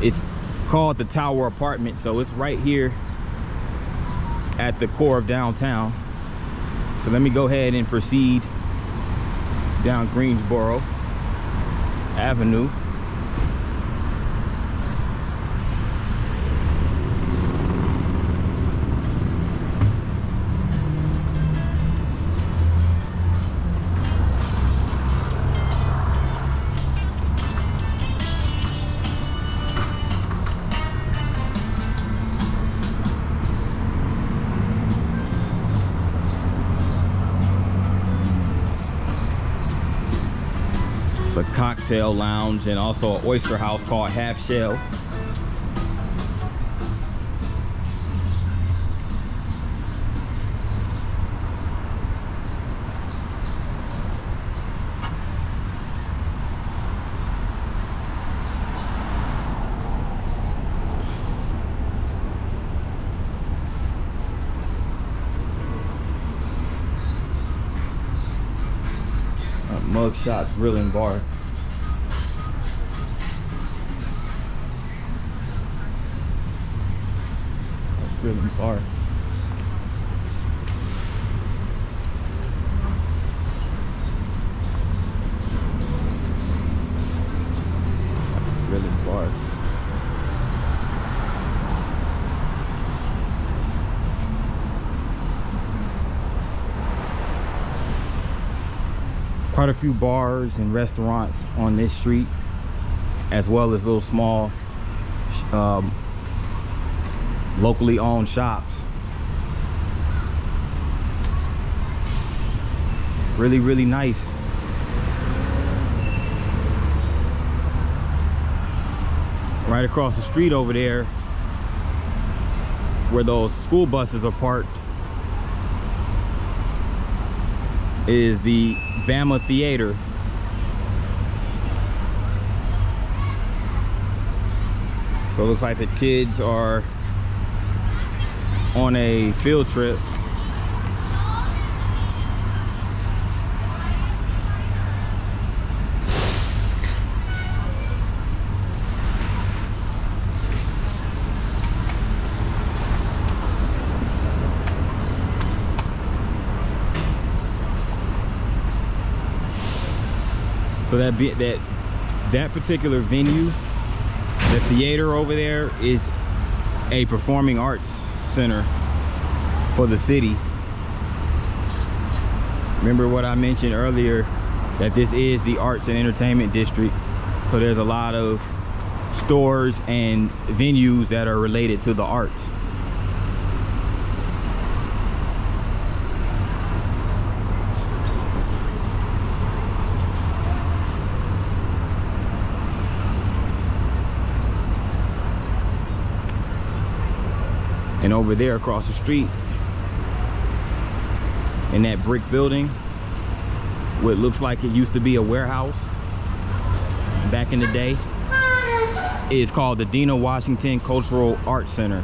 S1: It's called the Tower Apartment. So it's right here at the core of downtown. So let me go ahead and proceed down Greensboro Avenue. A cocktail lounge and also an oyster house called Half Shell. Mugshots Grilling Bar. Grilling Bar. Grilling Bar. Quite a few bars and restaurants on this street, as well as little small locally owned shops. Really, really nice. Right across the street over there, where those school buses are parked, is the Bama Theater. So it looks like the kids are on a field trip. So that particular venue, the theater over there, is a performing arts center for the city. Remember what I mentioned earlier, that this is the arts and entertainment district. So there's a lot of stores and venues that are related to the arts. And over there across the street, in that brick building, what looks like it used to be a warehouse back in the day, is called the Dina Washington Cultural Arts Center.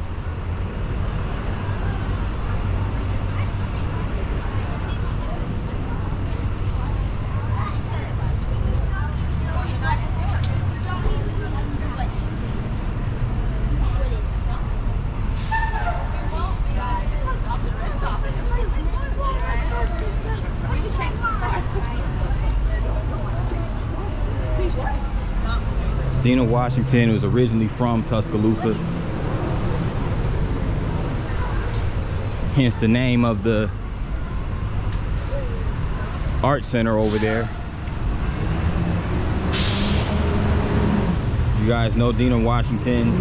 S1: Dina Washington was originally from Tuscaloosa, hence the name of the art center over there. You guys know Dina Washington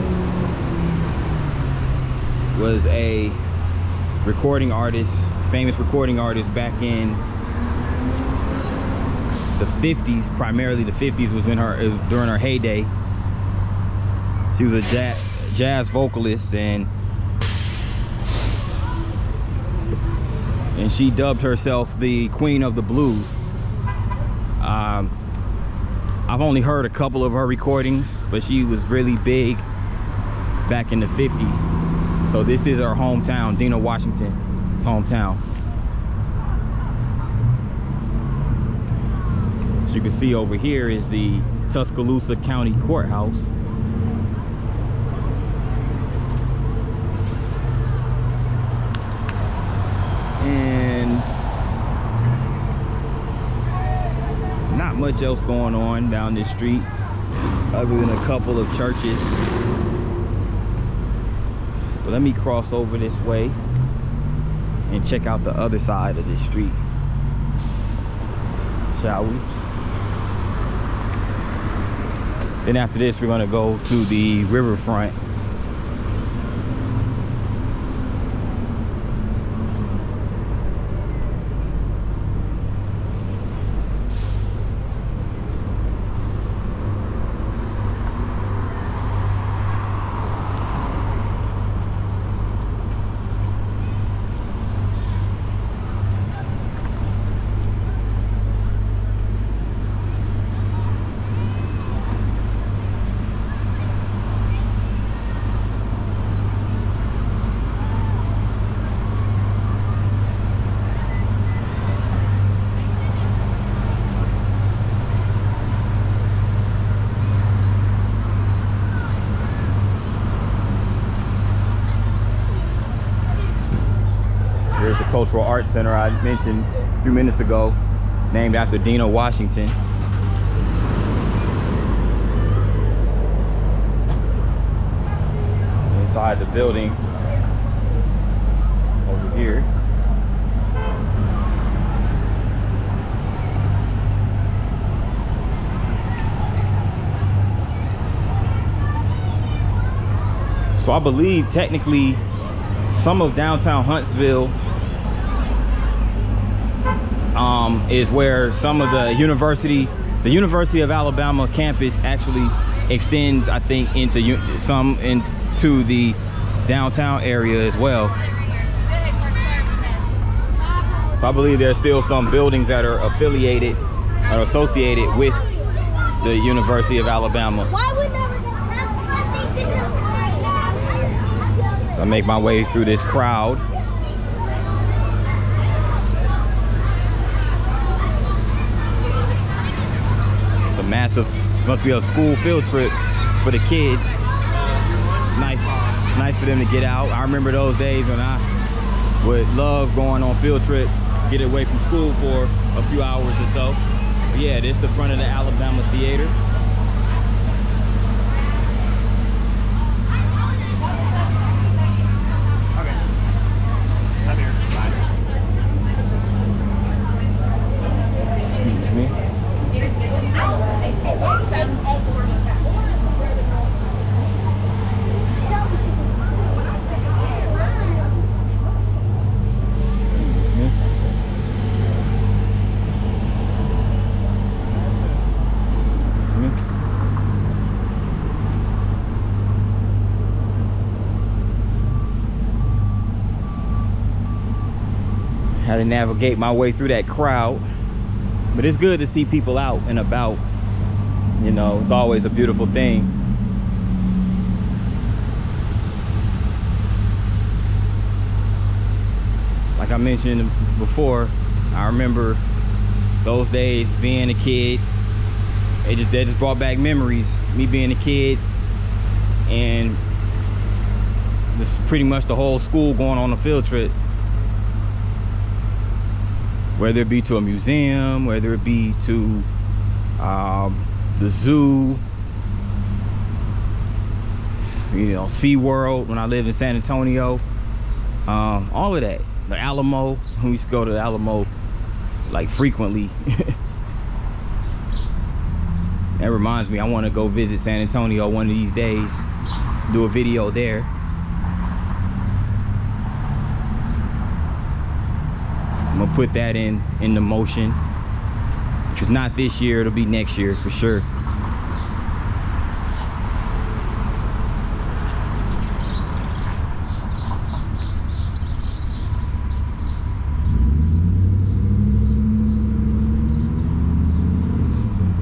S1: was a recording artist, famous recording artist back in the 50s. Primarily the 50s was when during her heyday. She was a jazz vocalist, and she dubbed herself the Queen of the Blues. I've only heard a couple of her recordings, but she was really big back in the 50s. So this is her hometown, Dina Washington's hometown. As you can see over here is the Tuscaloosa County Courthouse. And not much else going on down this street other than a couple of churches. But let me cross over this way and check out the other side of this street, shall we? Then after this, we're gonna go to the Riverfront. Here's the Cultural Arts Center I mentioned a few minutes ago, named after Dina Washington. Inside the building over here. So I believe technically some of downtown Huntsville is where some of the University of Alabama campus actually extends, I think, into the downtown area as well. So I believe there's still some buildings that are affiliated or associated with the University of Alabama. So I make my way through this crowd. Massive, must be a school field trip for the kids. Nice for them to get out. I remember those days when I would love going on field trips, get away from school for a few hours or so. But yeah, this is the front of the Alabama Theater.
S2: Okay. I'm here. Bye.
S1: Excuse me. Had to navigate my way through that crowd, but it's good to see people out and about. You know, it's always a beautiful thing. Like I mentioned before, I remember those days being a kid. They just brought back memories. Me being a kid, and this pretty much the whole school going on a field trip. Whether it be to a museum, whether it be to the zoo, you know, SeaWorld when I lived in San Antonio, all of that. The Alamo, we used to go to the Alamo like frequently. That reminds me, I want to go visit San Antonio one of these days, do a video there. put that into motion. If it's not this year, it'll be next year for sure.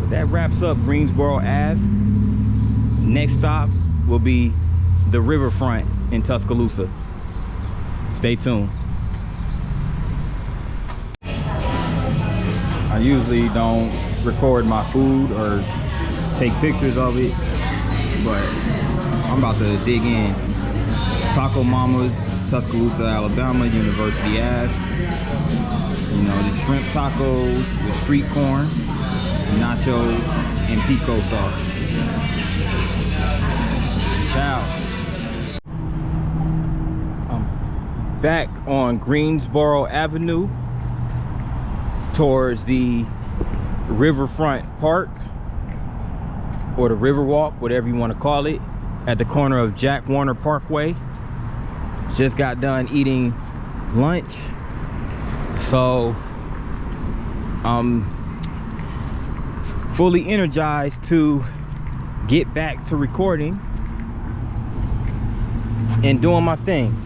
S1: That wraps up Greensboro Ave. Next stop will be the Riverfront in Tuscaloosa. Stay tuned. I usually don't record my food or take pictures of it, but I'm about to dig in. Taco Mama's, Tuscaloosa, Alabama, University Ave. You know, the shrimp tacos with street corn, nachos, and pico sauce. Ciao. I'm back on Greensboro Avenue towards the Riverfront Park, or the Riverwalk, whatever you want to call it, at the corner of Jack Warner Parkway. Just got done eating lunch, so I'm fully energized to get back to recording and doing my thing.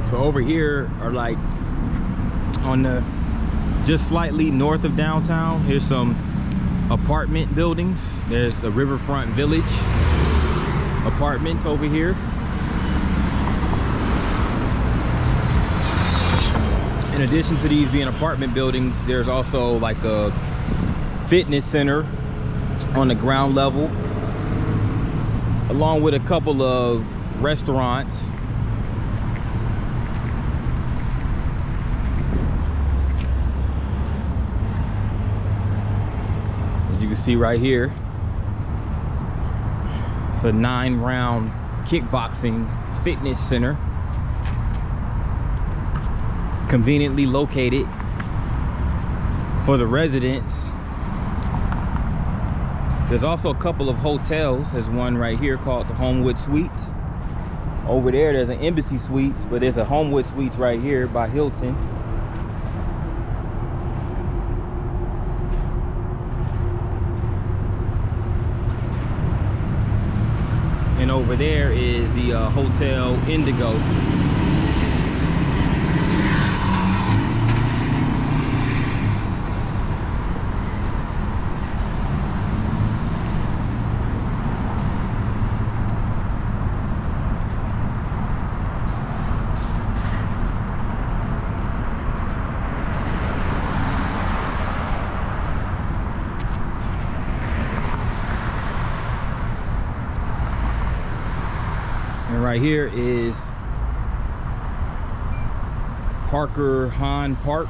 S1: So over here are like on the just slightly north of downtown. Here's some apartment buildings. There's the Riverfront Village apartments over here. In addition to these being apartment buildings, there's also like a fitness center on the ground level, along with a couple of restaurants. As you can see right here, it's a 9-round kickboxing fitness center, conveniently located for the residents. There's also a couple of hotels. There's one right here called the Homewood Suites. Over there's an Embassy Suites, but there's a Homewood Suites right here by Hilton. And over there is the Hotel Indigo. And right here is Parker Han Park.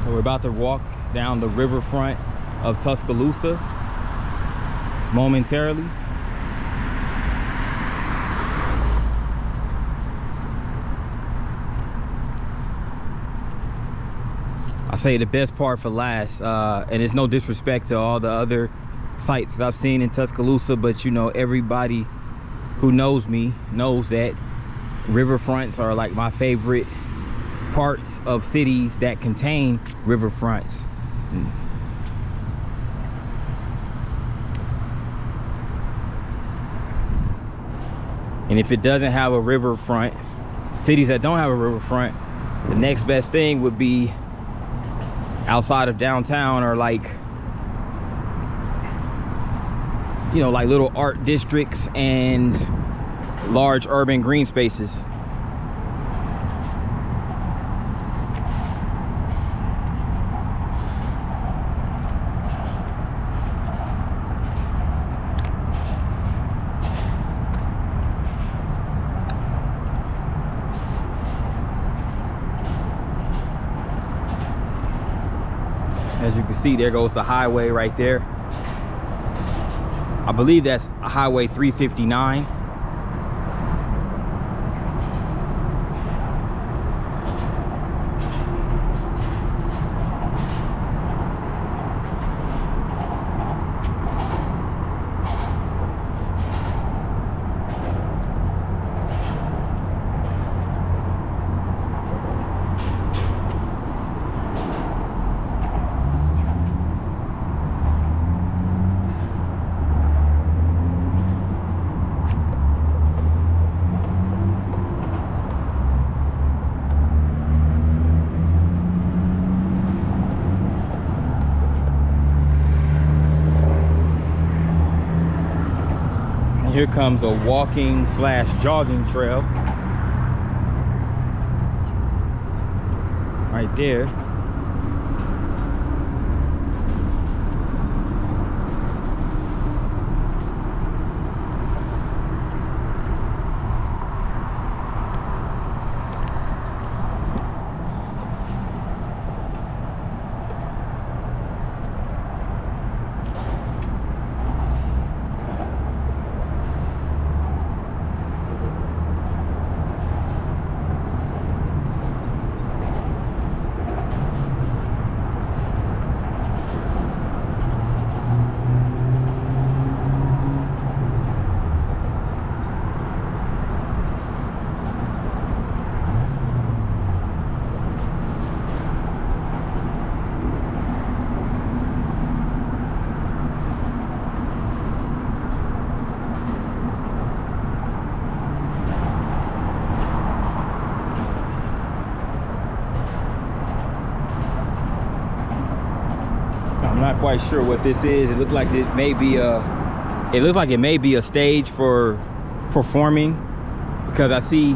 S1: So we're about to walk down the riverfront of Tuscaloosa momentarily. I say the best part for last, and it's no disrespect to all the other sites that I've seen in Tuscaloosa, but you know, everybody who knows me knows that riverfronts are like my favorite parts of cities that contain riverfronts. And if it doesn't have a riverfront, cities that don't have a riverfront, the next best thing would be outside of downtown, or like, you know, like little art districts and large urban green spaces. As you can see, there goes the highway right there. I believe that's Highway 359. here comes a walking slash jogging trail right there. I'm not quite sure what this is. It looks like it may be a stage for performing, because I see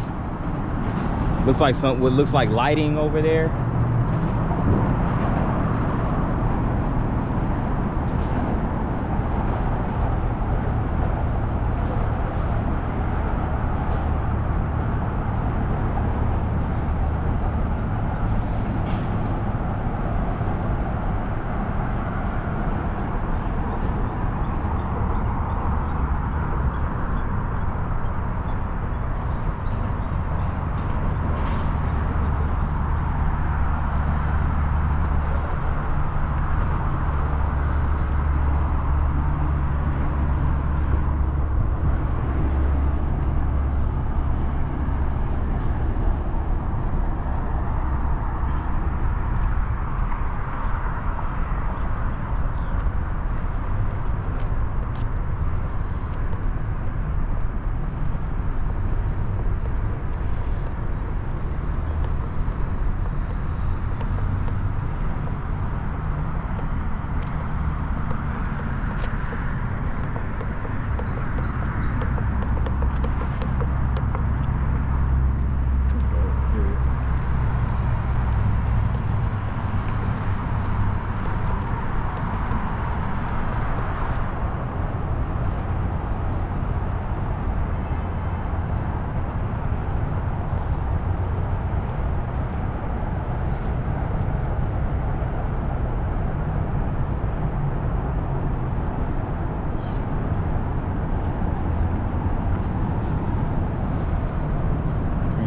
S1: what looks like lighting over there.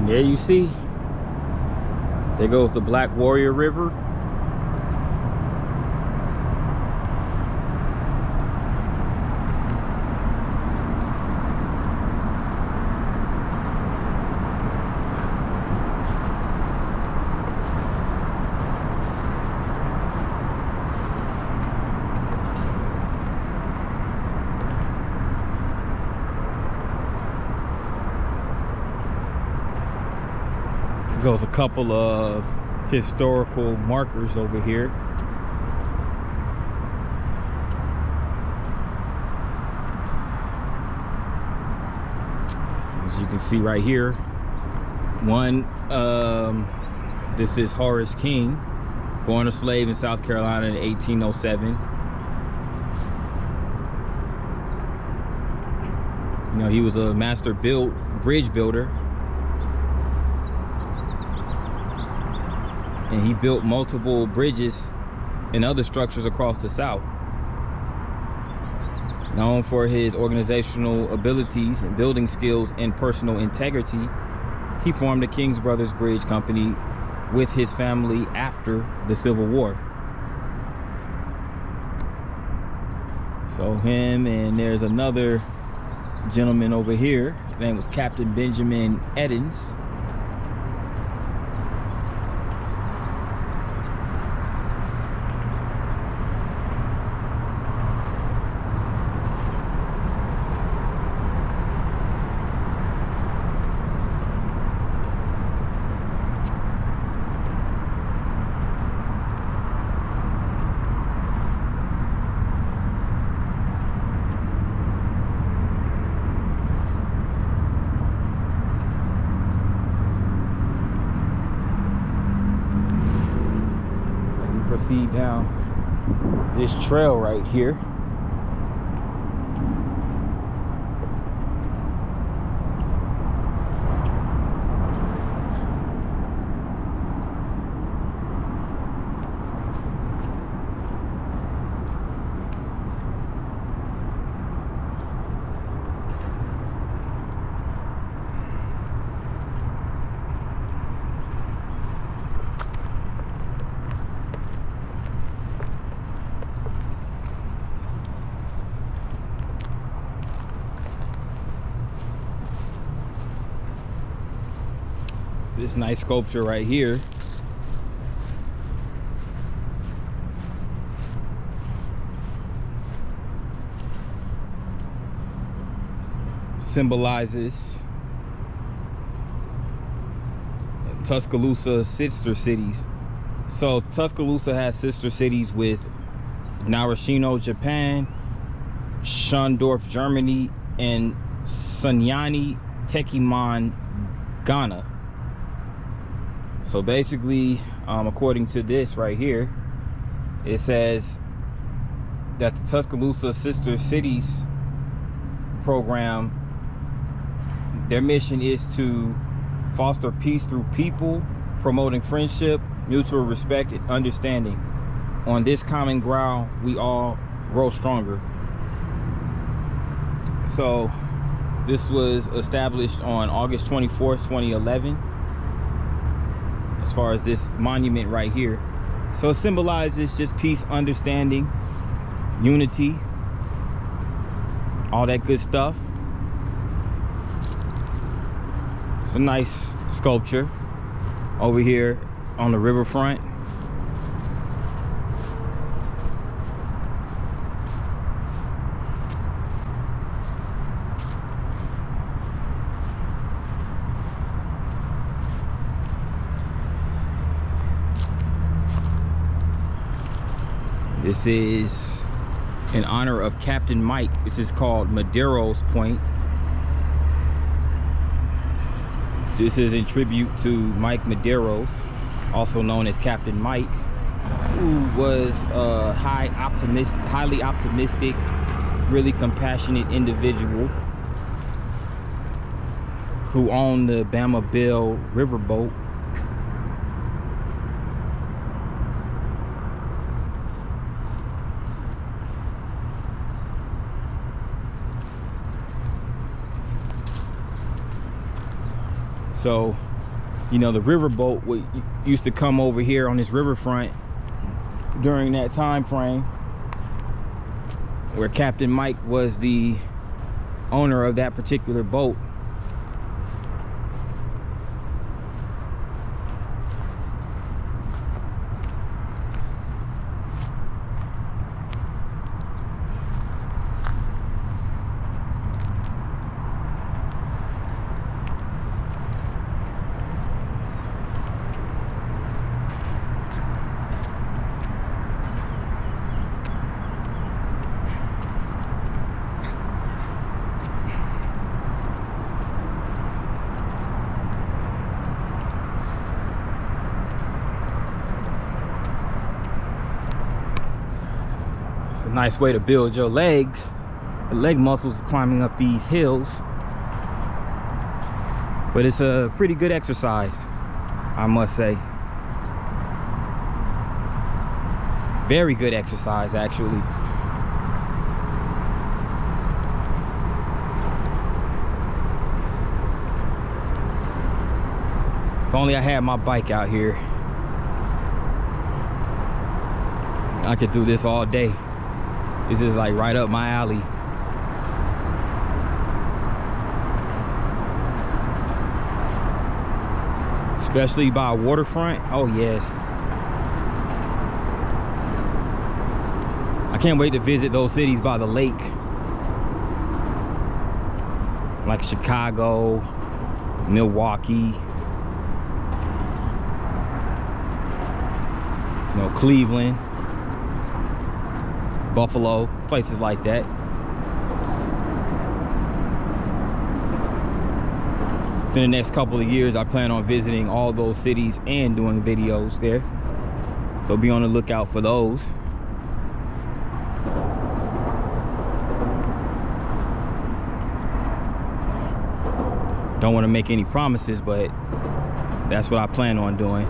S1: There you see, there goes the Black Warrior River. Goes a couple of historical markers over here. As you can see right here, this is Horace King, born a slave in South Carolina in 1807. You know, he was a master bridge builder. And he built multiple bridges and other structures across the South. Known for his organizational abilities and building skills and personal integrity, he formed the King's Brothers Bridge Company with his family after the Civil War. So him, and there's another gentleman over here. His name was Captain Benjamin Eddins. proceed down this trail right here. This nice sculpture right here symbolizes Tuscaloosa sister cities. So Tuscaloosa has sister cities with Narashino, Japan, Schondorf, Germany, and Sunyani, Techiman, Ghana. So basically, according to this right here, it says that the Tuscaloosa Sister Cities program, their mission is to foster peace through people, promoting friendship, mutual respect, and understanding. On this common ground, we all grow stronger. So this was established on August 24th, 2011. As far as this monument right here, so it symbolizes just peace, understanding, unity, all that good stuff. It's a nice sculpture over here on the riverfront. This is in honor of Captain Mike. This is called Madero's Point. This is in tribute to Mike Maderos, also known as Captain Mike, who was a highly optimistic, really compassionate individual who owned the Bama Bill riverboat. So, you know, the riverboat used to come over here on this riverfront during that time frame where Captain Mike was the owner of that particular boat. It's a nice way to build your legs, the leg muscles climbing up these hills. But it's a pretty good exercise, I must say. Very good exercise, actually. If only I had my bike out here, I could do this all day. This is like right up my alley. Especially by a waterfront. Oh yes. I can't wait to visit those cities by the lake, like Chicago, Milwaukee, you know, Cleveland, Buffalo, places like that. In the next couple of years, I plan on visiting all those cities and doing videos there. So be on the lookout for those. Don't want to make any promises, but that's what I plan on doing.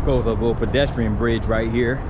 S1: Goes a little pedestrian bridge right here.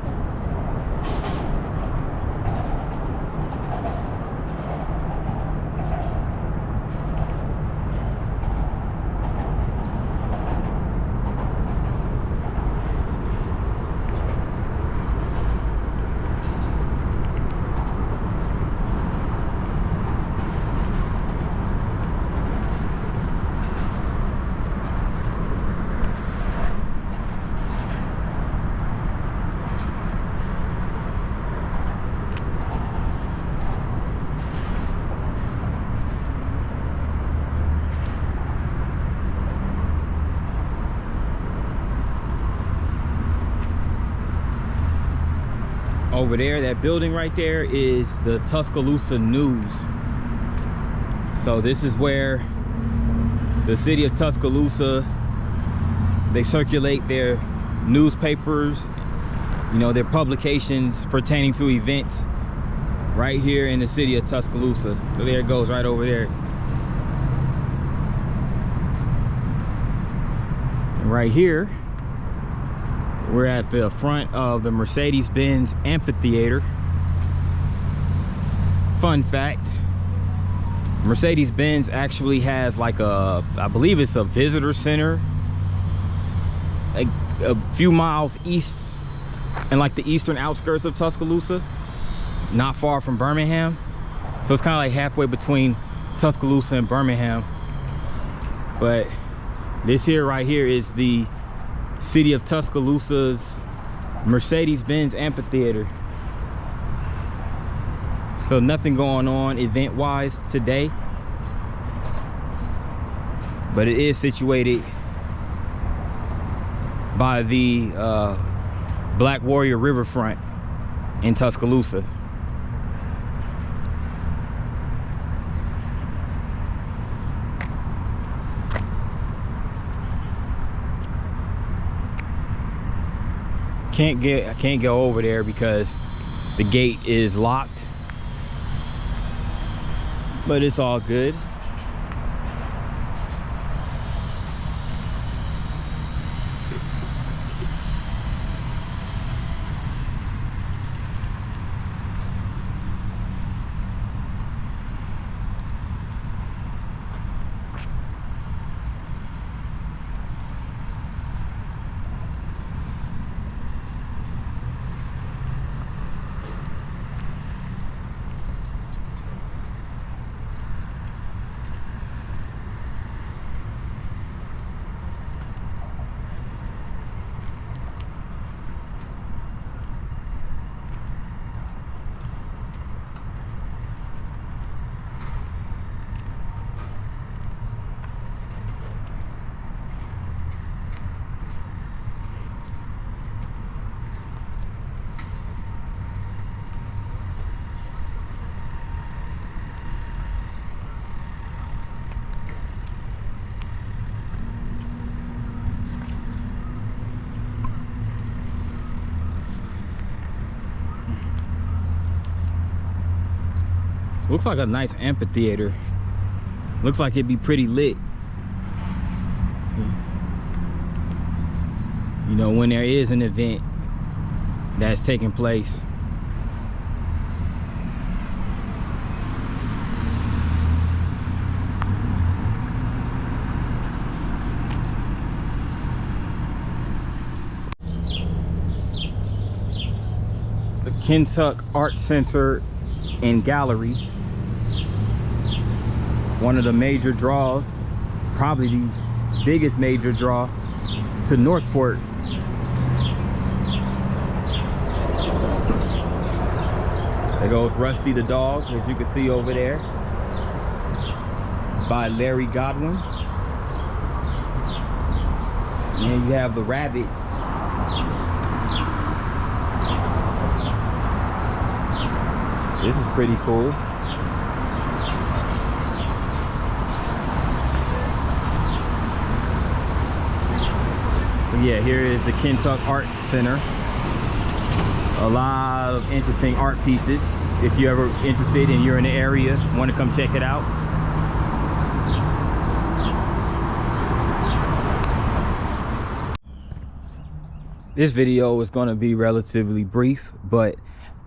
S1: Over there, that building right there is the Tuscaloosa News. So this is where the city of Tuscaloosa, they circulate their newspapers, you know, their publications pertaining to events right here in the city of Tuscaloosa. So there it goes right over there. And right here, we're at the front of the Mercedes-Benz Amphitheater. Fun fact, Mercedes-Benz actually has like a, I believe it's a visitor center a few miles east in like the eastern outskirts of Tuscaloosa, not far from Birmingham. So it's kind of like halfway between Tuscaloosa and Birmingham. But this here right here is the city of Tuscaloosa's Mercedes-Benz Amphitheater. So nothing going on event-wise today, but it is situated by the Black Warrior Riverfront in Tuscaloosa. I can't go over there because the gate is locked, but it's all good. Looks like a nice amphitheater. Looks like it'd be pretty lit. You know, when there is an event that's taking place. The Kentuck Art Center and Gallery. One of the major draws, probably the biggest major draw to Northport. There goes Rusty the dog, as you can see over there, by Larry Godwin. And you have the rabbit. This is pretty cool. Yeah, here is the Kentuck Art Center. A lot of interesting art pieces. If you're ever interested and you're in the area, want to come check it out. This video is going to be relatively brief, but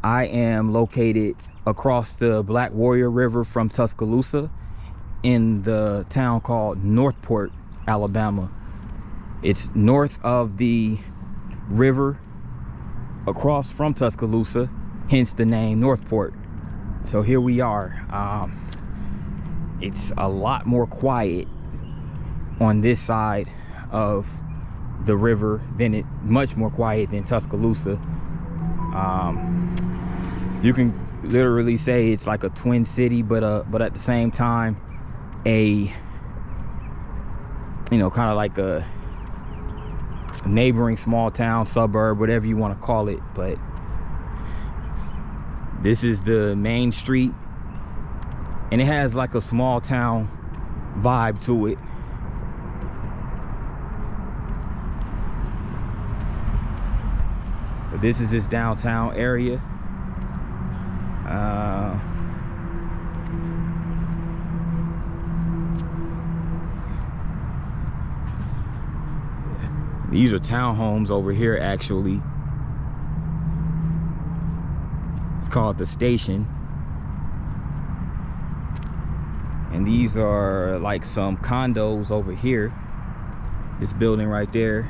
S1: I am located across the Black Warrior River from Tuscaloosa in the town called Northport, Alabama. It's north of the river across from Tuscaloosa, hence the name Northport. So here we are. It's a lot more quiet on this side of the river than much more quiet than Tuscaloosa. You can literally say it's like a twin city, but at the same time, kind of like a neighboring small town, suburb, whatever you want to call it. But this is the main street, and it has like a small town vibe to it. But this is this downtown area. These are townhomes over here, actually. It's called the Station. And these are like some condos over here. This building right there.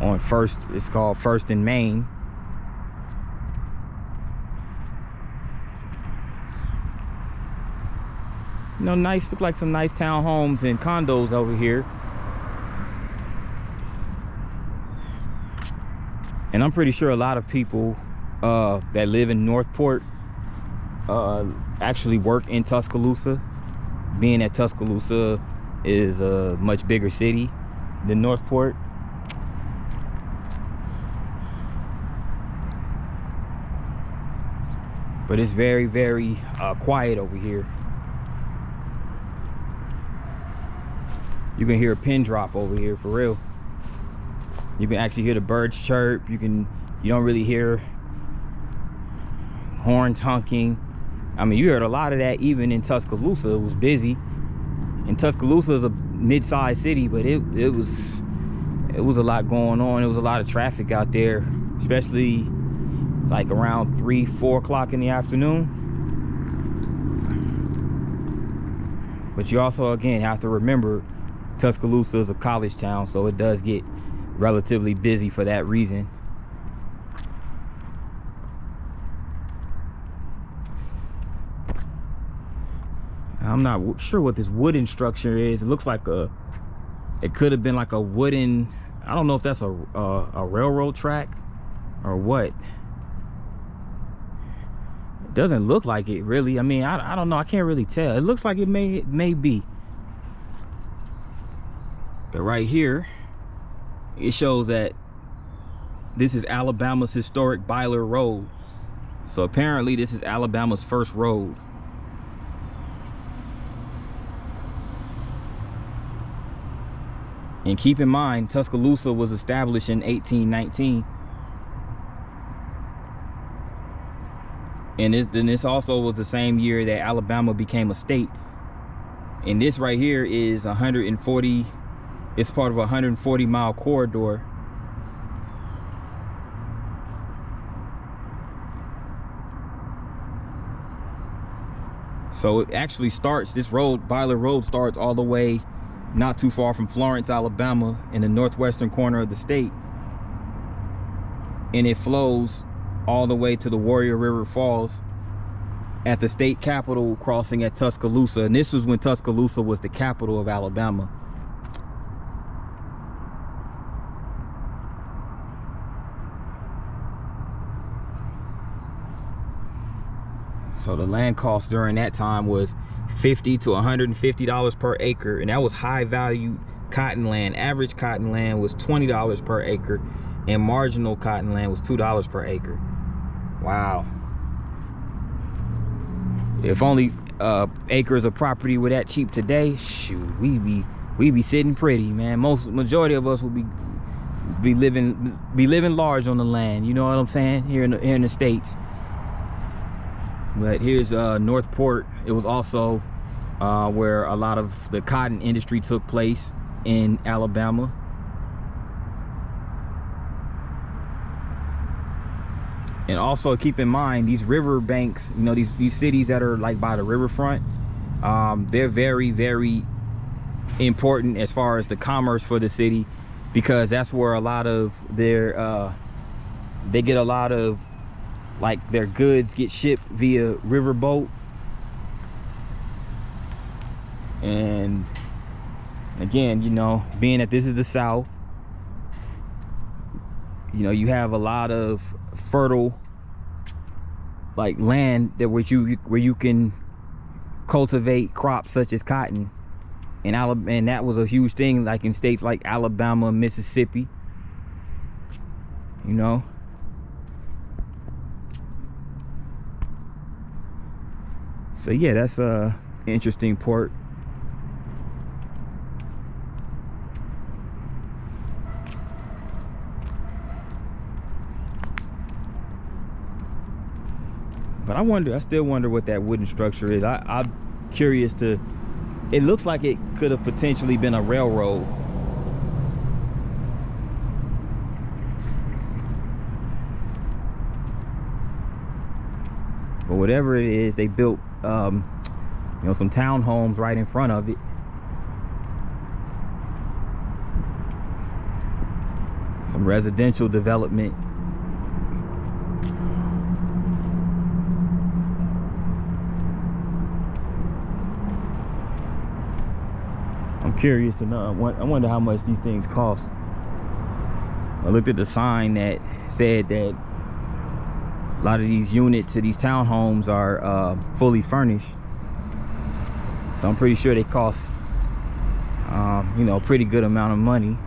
S1: On First, it's called First and Main. You know, nice, look like some nice townhomes and condos over here. And I'm pretty sure a lot of people that live in Northport actually work in Tuscaloosa, being that Tuscaloosa is a much bigger city than Northport. But it's very, very quiet over here. You can hear a pin drop over here, for real. You can actually hear the birds chirp. You don't really hear horns honking. I mean, you heard a lot of that even in Tuscaloosa. It was busy. And Tuscaloosa is a mid-sized city, but it was a lot going on. There was a lot of traffic out there, especially like around 3-4 o'clock in the afternoon. But you also, again, have to remember Tuscaloosa is a college town, so it does get relatively busy for that reason. I'm not sure what this wooden structure is. It looks like it could have been like a wooden, I don't know if that's a railroad track or what. It doesn't look like it really. I mean, I don't know. I can't really tell. It looks like it may be. But right here, it shows that this is Alabama's historic Byler Road. So apparently this is Alabama's first road. And keep in mind, Tuscaloosa was established in 1819. And this also was the same year that Alabama became a state. And this right here is 140, it's part of a 140-mile corridor. So it actually starts, this road, Byler Road, starts all the way not too far from Florence, Alabama, in the northwestern corner of the state. And it flows all the way to the Warrior River Falls at the state capitol crossing at Tuscaloosa. And this was when Tuscaloosa was the capital of Alabama. So the land cost during that time was $50 to $150 per acre, and that was high value cotton land. Average cotton land was $20 per acre, and marginal cotton land was $2 per acre. Wow. If only acres of property were that cheap today, shoot, we be sitting pretty, man. Majority of us would be living large on the land. You know what I'm saying? Here in the States. But here's Northport. It was also where a lot of the cotton industry took place in Alabama. And also keep in mind, these river banks, you know, these cities that are like by the riverfront, they're very, very important as far as the commerce for the city, because that's where a lot of their they get a lot of, like, their goods get shipped via riverboat. And again, you know, being that this is the South, you know, you have a lot of fertile, like, land that where you can cultivate crops such as cotton. And that was a huge thing, like in states like Alabama, Mississippi, you know. So yeah, that's a interesting port. But I still wonder what that wooden structure is. I'm curious to, it looks like it could have potentially been a railroad. But whatever it is, they built, you know, some townhomes right in front of it. Some residential development. I'm curious to know. I wonder how much these things cost. I looked at the sign that said that a lot of these units of these townhomes are fully furnished. So I'm pretty sure they cost, you know, a pretty good amount of money.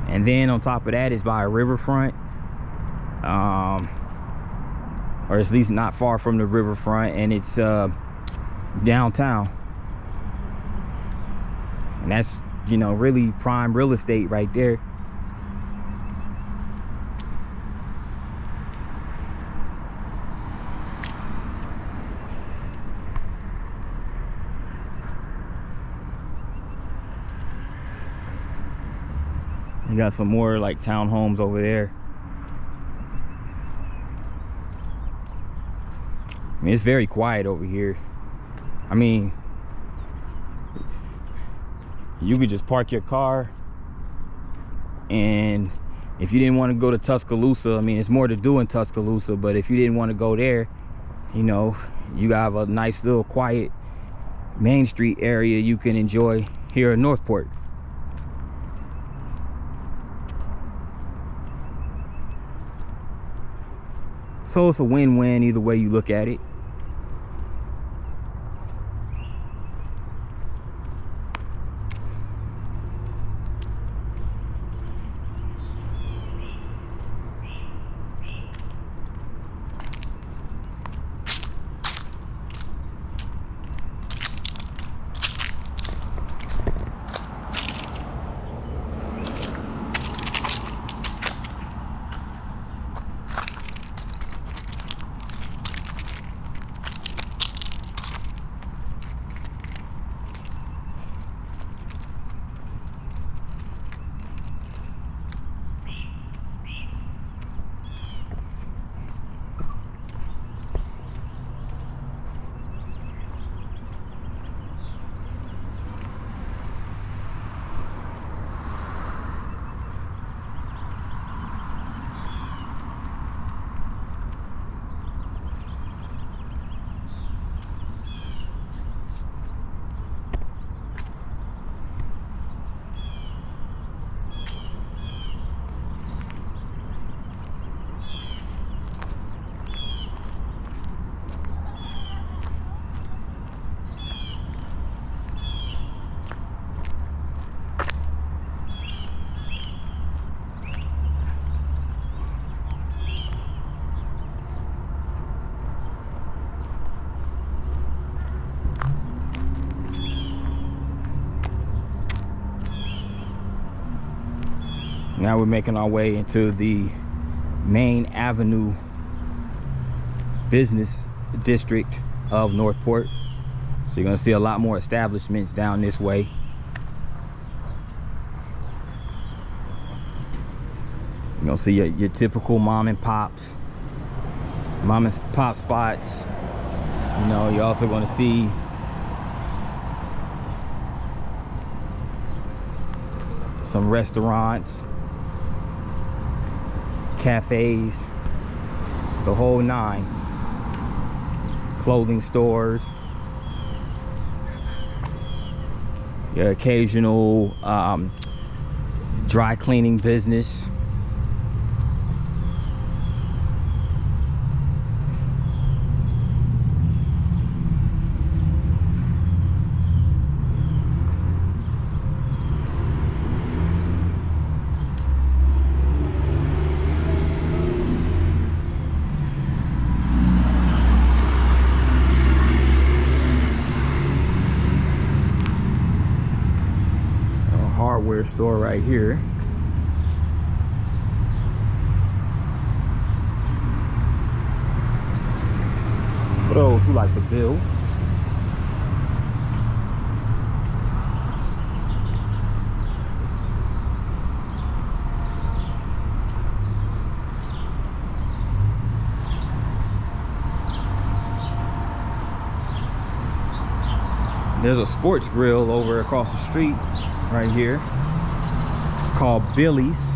S1: And then on top of that, it's by a riverfront, or at least not far from the riverfront, and it's downtown. And that's, you know, really prime real estate right there. You got some more like townhomes over there. I mean, it's very quiet over here. I mean, you could just park your car, and if you didn't want to go to Tuscaloosa, I mean, it's more to do in Tuscaloosa, but if you didn't want to go there, you know, you have a nice little quiet Main Street area you can enjoy here in Northport. So it's a win-win either way you look at it. Now we're making our way into the main avenue business district of Northport. So you're gonna see a lot more establishments down this way. You're gonna see your typical mom and pop spots. You know, you're also gonna see some restaurants, cafes, the whole nine. Clothing stores, your occasional dry cleaning business. Hardware store right here. For those who like to build. There's a sports grill over across the street right here. It's called Billy's.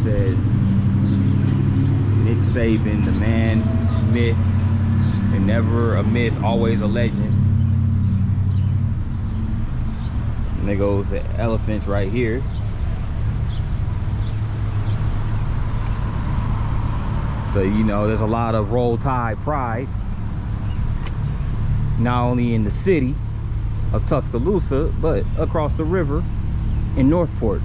S1: Says Nick Saban, the man, myth, And never a myth, always a legend. And there goes the elephants right here. So, you know, there's a lot of Roll Tide pride, not only in the city of Tuscaloosa, but across the river in Northport.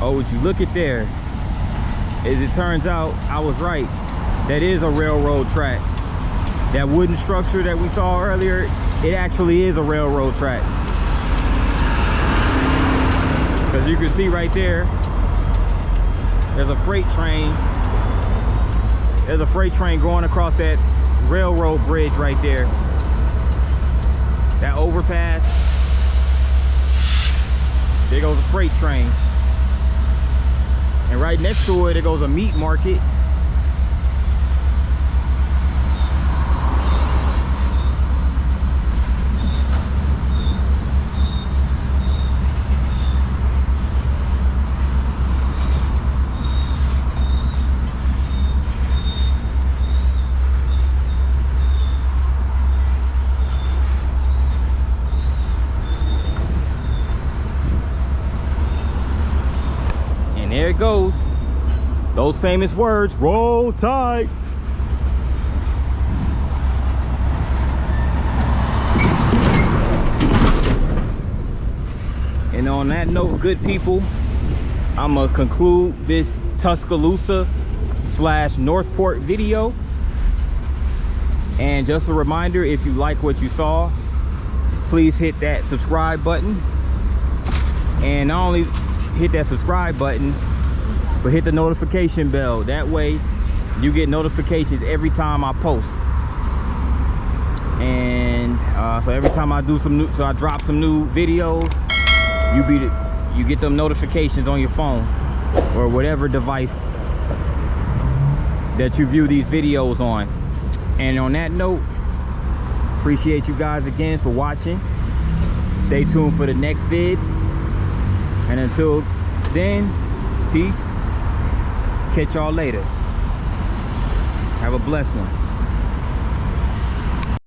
S1: Oh, would you look at there? As it turns out, I was right. That is a railroad track. That wooden structure that we saw earlier, it actually is a railroad track. Because you can see right there, there's a freight train. There's a freight train going across that railroad bridge right there. That overpass. There goes a freight train. And right next to it, there goes a meat market. There it goes. Those famous words, Roll Tide. And on that note, good people, I'm gonna conclude this Tuscaloosa / Northport video. And just a reminder, if you like what you saw, please hit that subscribe button. And not only hit that subscribe button, but hit the notification bell. That way you get notifications every time I post. And so every time I do I drop some new videos, you get them notifications on your phone or whatever device that you view these videos on. And on that note, appreciate you guys again for watching. Stay tuned for the next vid. And until then, peace. Catch y'all later. Have a blessed one.